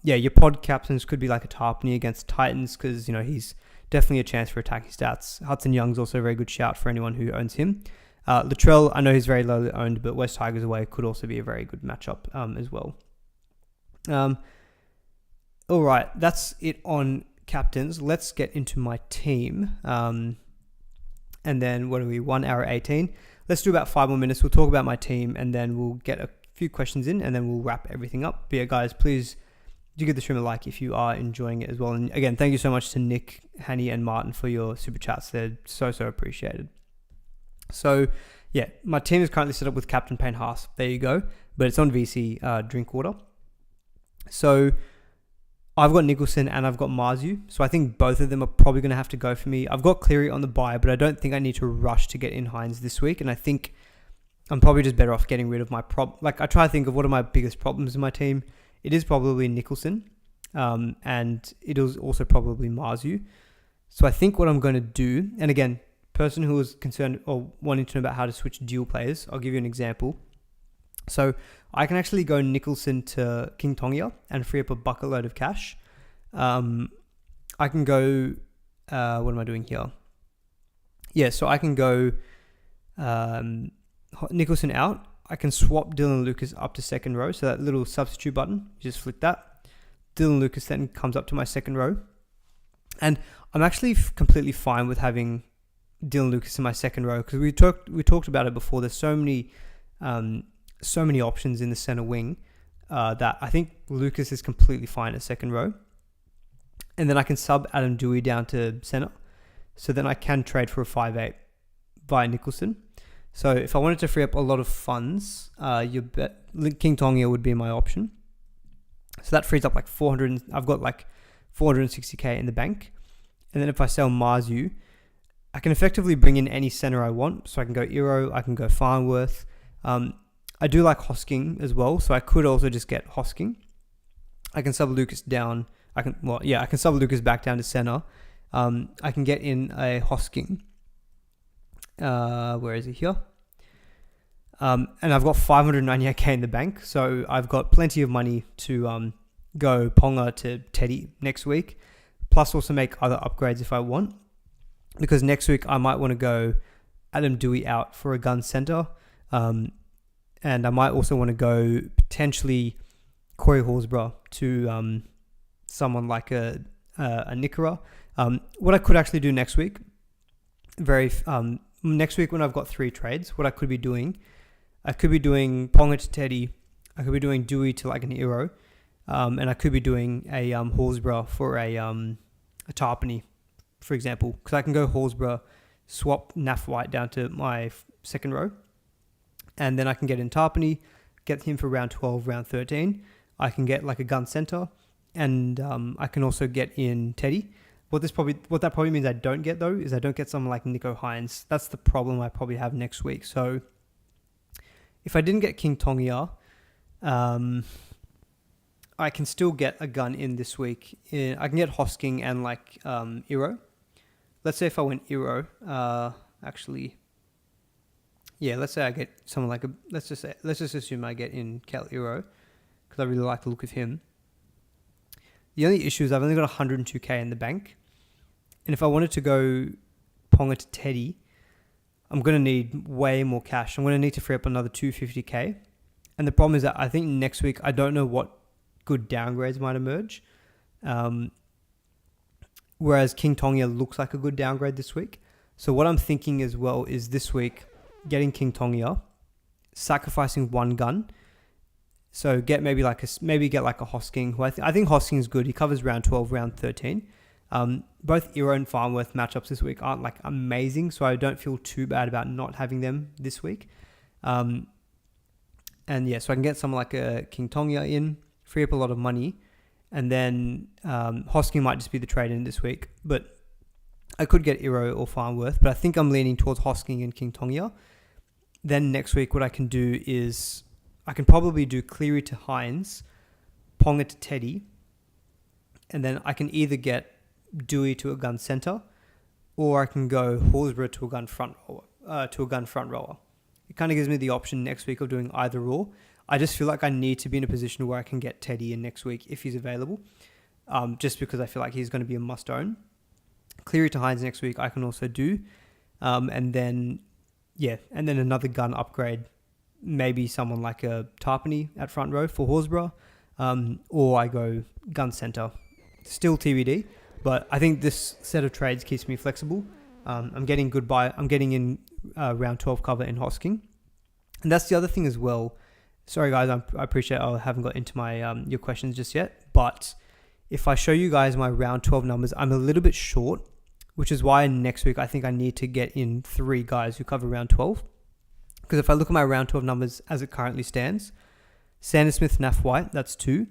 A: Your pod captains could be like a Tarpany against Titans because, he's definitely a chance for attacking stats. Hudson Young's also a very good shout for anyone who owns him. Latrell, I know he's very lowly owned, but West Tigers away could also be a very good matchup as well. All right, that's it on captains. Let's get into my team. And then, 1 hour 18? Let's do about 5 more minutes. We'll talk about my team, and then we'll get a few questions in, and then we'll wrap everything up. But yeah, guys, please do give the stream a like if you are enjoying it as well. And again, thank you so much to Nick, Hanny, and Martin for your super chats. They're so appreciated. So, yeah, my team is currently set up with Captain Payne Haas. There you go. But it's on VC Drinkwater. So, I've got Nicholson and I've got Marzhew. So, I think both of them are probably going to have to go for me. I've got Cleary on the bye, but I don't think I need to rush to get in Hines this week. And I think I'm probably just better off getting rid of my I try to think of what are my biggest problems in my team. It is probably Nicholson. And it is also probably Marzhew. So, I think what I'm going to do, and again, person who was concerned or wanting to know about how to switch dual players, I'll give you an example. So I can actually go Nicholson to King Tongia and free up a bucket load of cash. I can go, what am I doing here? Yeah, so I can go Nicholson out. I can swap Dylan Lucas up to second row. So that little substitute button, you just flick that. Dylan Lucas then comes up to my second row. And I'm actually completely fine with having Dylan Lucas in my second row because we talked about it before. There's so many options in the center wing that I think Lucas is completely fine at second row, and then I can sub Adam Dewey down to center, so then I can trade for a 5'8" via Nicholson. So if I wanted to free up a lot of funds, King Tongia would be my option. So that frees up like 400. I've got like 460k in the bank, and then if I sell Marzhew, I can effectively bring in any center I want. So I can go Eero, I can go Farnworth. I I do like Hosking as well, so I could also just get Hosking. I can sub Lucas down. I can sub Lucas back down to center. I can get in a Hosking. Where is he here? And I've got 598k in the bank, so I've got plenty of money to go Ponga to Teddy next week, plus also make other upgrades if I want. Because next week I might want to go Adam Dewey out for a gun center, and I might also want to go potentially Corey Horsburgh to someone like a Nickera. What I could actually do next week, next week when I've got 3 trades, what I could be doing, I could be doing Ponga to Teddy, I could be doing Dewey to like an Eero, and I could be doing a Horsburgh for a Tarpany, for example, because I can go Horsburgh, swap Naf White down to my second row, and then I can get in Tarpany, get him for round 12, round 13. I can get like a gun center, and I can also get in Teddy. What that probably means I don't get though is I don't get someone like Nico Hines. That's the problem I probably have next week. So if I didn't get King Tongia, I can still get a gun in this week. I can get Hosking and like Eero. Let's say if I went Eero, let's say I get someone like let's just assume I get in Kel Eero because I really like the look of him. The only issue is I've only got 102k in the bank. And if I wanted to go Ponga to Teddy, I'm going to need way more cash. I'm going to need to free up another 250k. And the problem is that I think next week, I don't know what good downgrades might emerge. Whereas King Tongia looks like a good downgrade this week. So what I'm thinking as well is this week, getting King Tongia, sacrificing one gun. So get maybe get like a Hosking, who I think Hosking is good. He covers round 12, round 13. Both Eero and Farnworth matchups this week aren't like amazing, so I don't feel too bad about not having them this week. So I can get someone like a King Tongia in, free up a lot of money, and then Hosking might just be the trade in this week. But I could get Eero or Farnworth, but I think I'm leaning towards Hosking and King Tongia. Then next week, what I can do is I can probably do Cleary to Hines, Ponga to Teddy, and then I can either get Dewey to a gun center, or I can go Horsburgh to a gun front rower. It kind of gives me the option next week of doing either or. I just feel like I need to be in a position where I can get Teddy in next week if he's available, just because I feel like he's going to be a must own. Cleary to Hines next week I can also do, and then another gun upgrade. Maybe someone like a Tarpany at front row for Horsburgh, or I go gun center. Still TBD, but I think this set of trades keeps me flexible. I'm getting in round 12 cover in Hosking. And that's the other thing as well. Sorry guys, I appreciate I haven't got into my your questions just yet, but if I show you guys my round 12 numbers, I'm a little bit short, which is why next week I think I need to get in 3 guys who cover round 12. Because if I look at my round 12 numbers as it currently stands, Sanders Smith, Naf White, that's 2.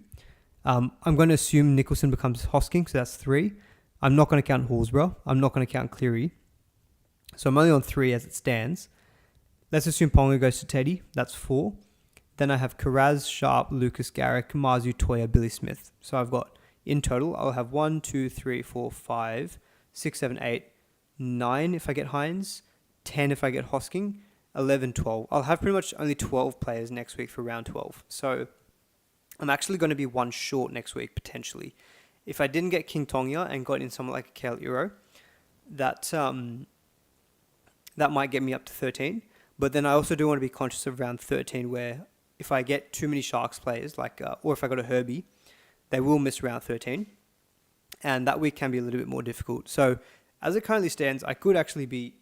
A: I'm going to assume Nicholson becomes Hosking, so that's 3. I'm not going to count Horsburgh. I'm not going to count Cleary. So I'm only on 3 as it stands. Let's assume Ponga goes to Teddy. That's 4. Then I have Karaz, Sharp, Lucas Garrick, Marzhew, Toya, Billy Smith. So I've got, in total, I'll have 1, 2, 3, 4, 5, 6, 7, 8, 9 if I get Hines, 10 if I get Hosking, 11, 12. I'll have pretty much only 12 players next week for round 12. So I'm actually going to be 1 short next week, potentially. If I didn't get King Tongia and got in someone like a Kale Eero, that might get me up to 13. But then I also do want to be conscious of round 13, where if I get too many Sharks players, or if I got a Herbie, they will miss round 13. And that week can be a little bit more difficult. So as it currently stands, I could actually be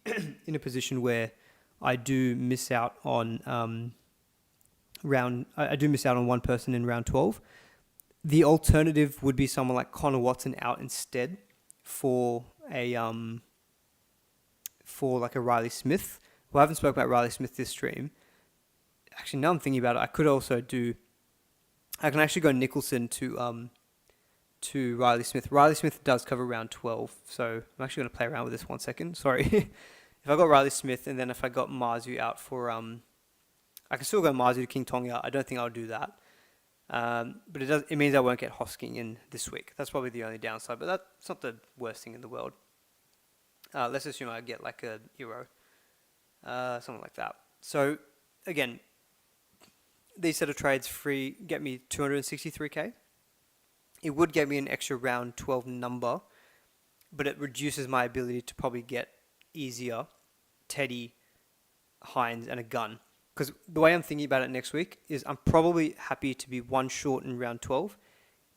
A: in a position where I do miss out on I do miss out on one person in round 12. The alternative would be someone like Connor Watson out instead for a Riley Smith. Well, I haven't spoken about Riley Smith this stream. Actually, now I'm thinking about it, I can actually go Nicholson to Riley Smith. Riley Smith does cover round 12, so I'm actually going to play around with this 1 second. Sorry. If I got Riley Smith and then if I got Marzhew out for I can still go Marzhew to King Tonga. I don't think I'll do that. But it means I won't get Hosking in this week. That's probably the only downside, but that's not the worst thing in the world. Let's assume I get like a Euro, something like that. So again, these set of trades get me 263k. It would get me an extra round 12 number, but it reduces my ability to probably get easier Teddy, Hines, and a gun. Because the way I'm thinking about it next week is I'm probably happy to be one short in round 12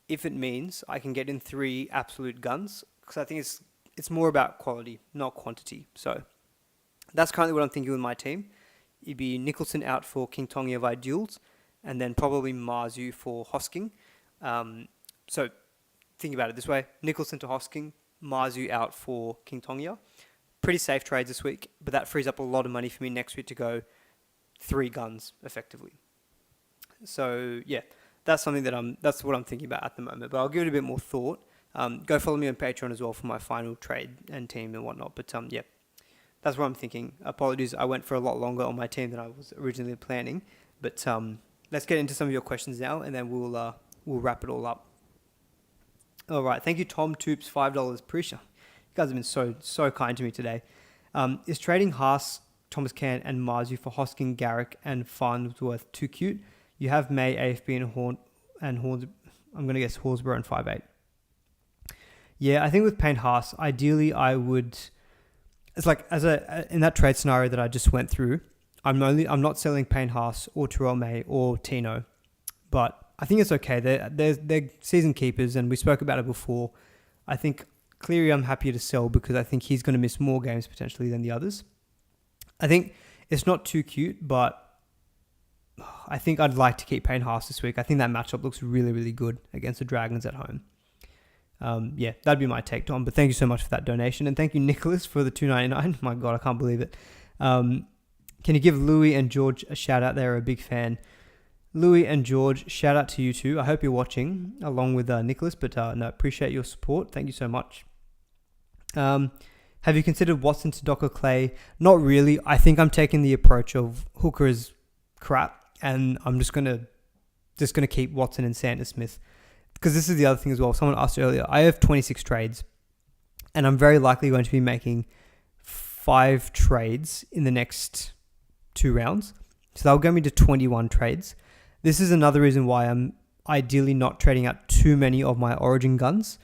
A: if it means I can get in 3 absolute guns, because I think it's more about quality, not quantity. So that's currently what I'm thinking with my team. It'd be Nicholson out for King Tonga via duels, and then probably Marzhew for Hosking. So think about it this way. Nicholson to Hosking, Marzhew out for King Tonga. Pretty safe trades this week, but that frees up a lot of money for me next week to go 3 guns effectively. So yeah, that's what I'm thinking about at the moment, but I'll give it a bit more thought. Go follow me on Patreon as well for my final trade and team and whatnot. But yeah, that's what I'm thinking. Apologies, I went for a lot longer on my team than I was originally planning. But let's get into some of your questions now, and then we'll wrap it all up. All right, thank you, Tom Toops, $5. Appreciate you guys have been so kind to me today. Is trading Haas, Thomas Can, and Marzhew for Hosking, Garrick, and Farnsworth too cute? You have May, AFB, and Horns. I'm going to guess Horsburgh and 5'8". Yeah, I think with Payne Haas, ideally I would. It's like in that trade scenario that I just went through. I'm not selling Payne Haas or Terrell May or Tino, but I think it's okay. They're season keepers, and we spoke about it before. I think Cleary I'm happier to sell because I think he's going to miss more games potentially than the others. I think it's not too cute, but I think I'd like to keep Payne Haas this week. I think that matchup looks really, really good against the Dragons at home. Yeah, that'd be my take, Tom. But thank you so much for that donation. And thank you, Nicholas, for the $2.99. My God, I can't believe it. Can you give Louis and George a shout out? They're a big fan. Louis and George, shout out to you too. I hope you're watching along with Nicholas. But no, appreciate your support. Thank you so much. Have you considered Watson to Docker Clay? Not really. I think I'm taking the approach of Hooker is crap, and I'm just gonna keep Watson and Santa Smith. Because this is the other thing as well. Someone asked earlier. I have 26 trades, and I'm very likely going to be making 5 trades in the next 2 rounds. So that'll get me to 21 trades. This is another reason why I'm ideally not trading out too many of my Origin guns,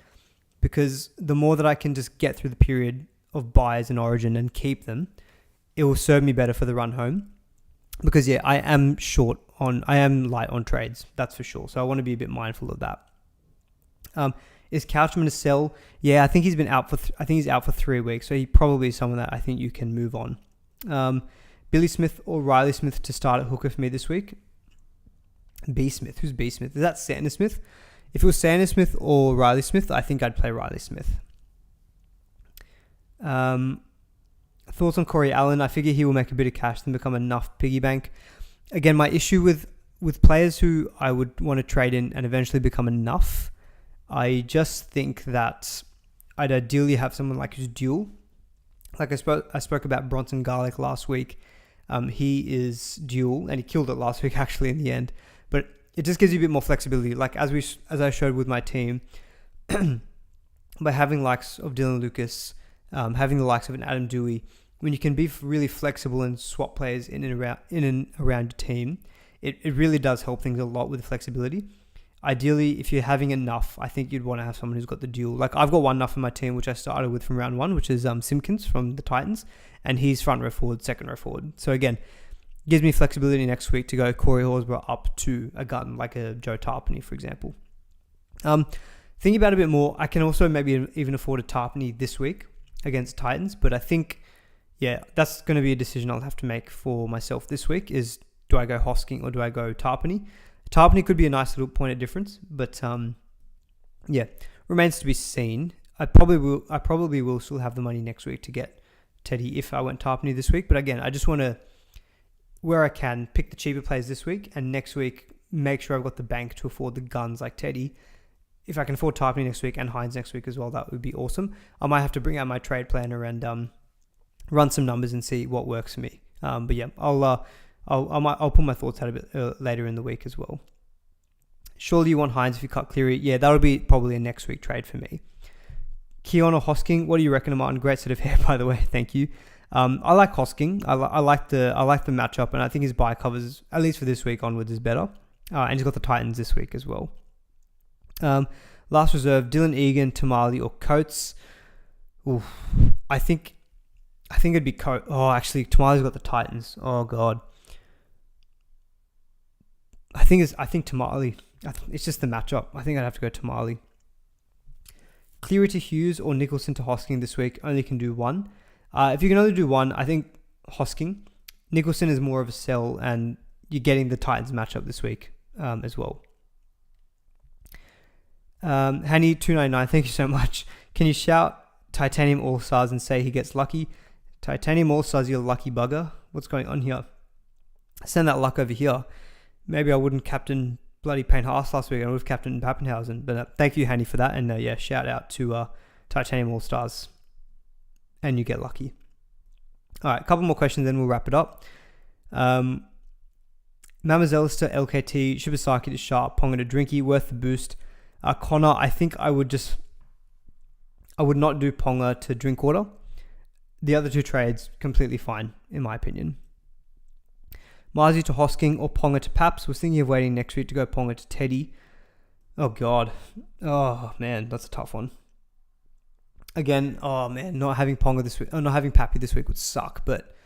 A: because the more that I can just get through the period of buys in Origin and keep them, it will serve me better for the run home. Because yeah, I am light on trades, that's for sure. So I want to be a bit mindful of that. Is Couchman to sell? Yeah, I think he's been out for. I think he's out for 3 weeks, so he probably is someone that I think you can move on. Billy Smith or Riley Smith to start at hooker for me this week. B Smith, who's B Smith? Is that Sanders Smith? If it was Sanders Smith or Riley Smith, I think I'd play Riley Smith. Thoughts on Corey Allen? I figure he will make a bit of cash and become enough piggy bank. Again, my issue with players who I would want to trade in and eventually become enough. I just think that I'd ideally have someone like who's dual. Like I spoke about Bronson Garlic last week. He is dual, and he killed it last week actually in the end. But it just gives you a bit more flexibility. Like as I showed with my team, by having likes of Dylan Lucas, having the likes of an Adam Dewey, when you can be really flexible and swap players in and around your team, it really does help things a lot with flexibility. Ideally, if you're having enough, I think you'd want to have someone who's got the dual. Like I've got one enough in my team, which I started with from round 1, which is Simpkins from the Titans, and he's front row forward, second row forward. So again, gives me flexibility next week to go Corey Horsburgh up to a gun like a Joe Tarpany, for example. Thinking about it a bit more, I can also maybe even afford a Tarpany this week against Titans, but I think, yeah, that's going to be a decision I'll have to make for myself this week is, do I go Hosking or do I go Tarpany? Tarpany could be a nice little point of difference, but yeah, remains to be seen. I probably will still have the money next week to get Teddy if I went Tarpany this week. But again, I just want to, where I can, pick the cheaper players this week, and next week make sure I've got the bank to afford the guns like Teddy. If I can afford Tarpany next week and Hines next week as well, that would be awesome. I might have to bring out my trade planner and run some numbers and see what works for me. But yeah, I'll I'll put my thoughts out a bit later in the week as well. Surely you want Hines if you cut Cleary. Yeah, that'll be probably a next week trade for me. Keon or Hosking, what do you reckon, Martin? Great set of hair, by the way. Thank you. I like Hosking. I like the matchup, and I think his buy covers, at least for this week onwards, is better. And he's got the Titans this week as well. Last reserve: Dylan Egan, Tamale, or Coates. Oof. I think it'd be Coates. Oh, actually, Tamale's got the Titans. Oh god. I think Tamale. It's just the matchup. I think I'd have to go Tamale. Cleary to Hughes or Nicholson to Hosking this week. Only can do one. If you can only do one, I think Hosking. Nicholson is more of a sell, and you're getting the Titans matchup this week as well. Hanny 299, thank you so much. Can you shout Titanium All Stars and say he gets lucky? Titanium All Stars, you lucky bugger. What's going on here? Send that luck over here. Maybe I wouldn't captain bloody Payne Haas last week. I would have captained Pappenhausen. But thank you, Hanny, for that. And yeah, shout out to Titanium All Stars. And you get lucky. All right, a couple more questions, then we'll wrap it up. Mamazellis to LKT, Shibasaki to Sharp, Ponga to Drinky, worth the boost. Connor, I think I would not do Ponga to Drinkwater. The other two trades, completely fine, in my opinion. Marzhew to Hosking or Ponga to Paps. Was thinking of waiting next week to go Ponga to Teddy. Oh, God. Oh, man, that's a tough one. Again, oh, man, not having Ponga this week, not having Pappy this week would suck, but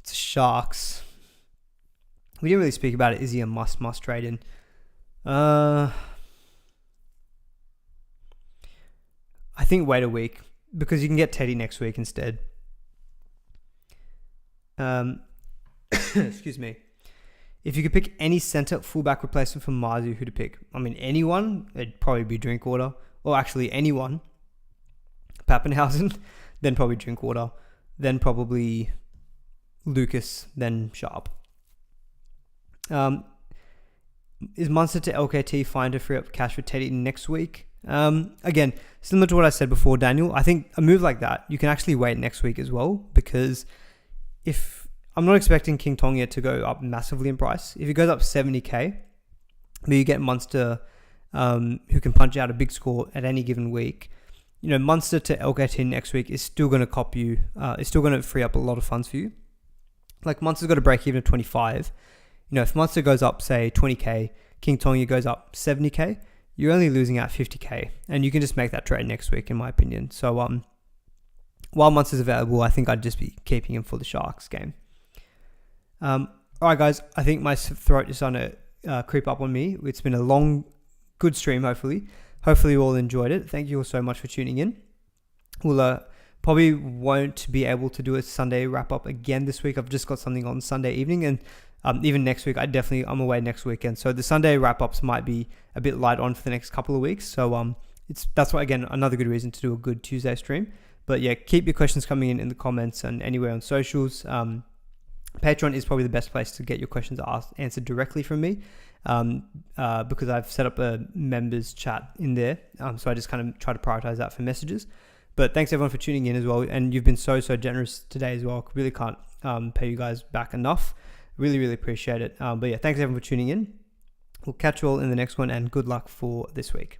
A: it's Sharks. We didn't really speak about it. Is he a must trade in? I think wait a week because you can get Teddy next week instead. Excuse me. If you could pick any centre fullback replacement for Marzhew, who to pick? I mean, anyone. It'd probably be Drinkwater. Or actually, anyone. Pappenhausen. Then probably Drinkwater. Then probably Lucas. Then Sharp. Is Munster to LKT fine to free up cash for Teddy next week? Again, similar to what I said before, Daniel, I think a move like that, you can actually wait next week as well, because if I'm not expecting King Tonga to go up massively in price. If it goes up 70k, but you get Munster, who can punch out a big score at any given week, you know, Munster to LKT next week is still going to cop you, it's still going to free up a lot of funds for you. Like Munster's got to break even at 25. You know, if Munster goes up, say 20k, King Tonga goes up 70k, you're only losing out 50k, and you can just make that trade next week, in my opinion. So, while Munster's available, I think I'd just be keeping him for the Sharks game. All right, guys, I think my throat is starting to creep up on me. It's been a long, good stream, hopefully. Hopefully you all enjoyed it. Thank you all so much for tuning in. We'll probably won't be able to do a Sunday wrap-up again this week. I've just got something on Sunday evening, and even next week, I'm away next weekend. So the Sunday wrap-ups might be a bit light on for the next couple of weeks. So that's why, again, another good reason to do a good Tuesday stream. But yeah, keep your questions coming in the comments and anywhere on socials. Patreon is probably the best place to get your questions answered directly from me, because I've set up a members chat in there. So I just kind of try to prioritize that for messages. But thanks everyone for tuning in as well. And you've been so generous today as well. I really can't pay you guys back enough. Really appreciate it. But yeah, thanks everyone for tuning in. We'll catch you all in the next one, and good luck for this week.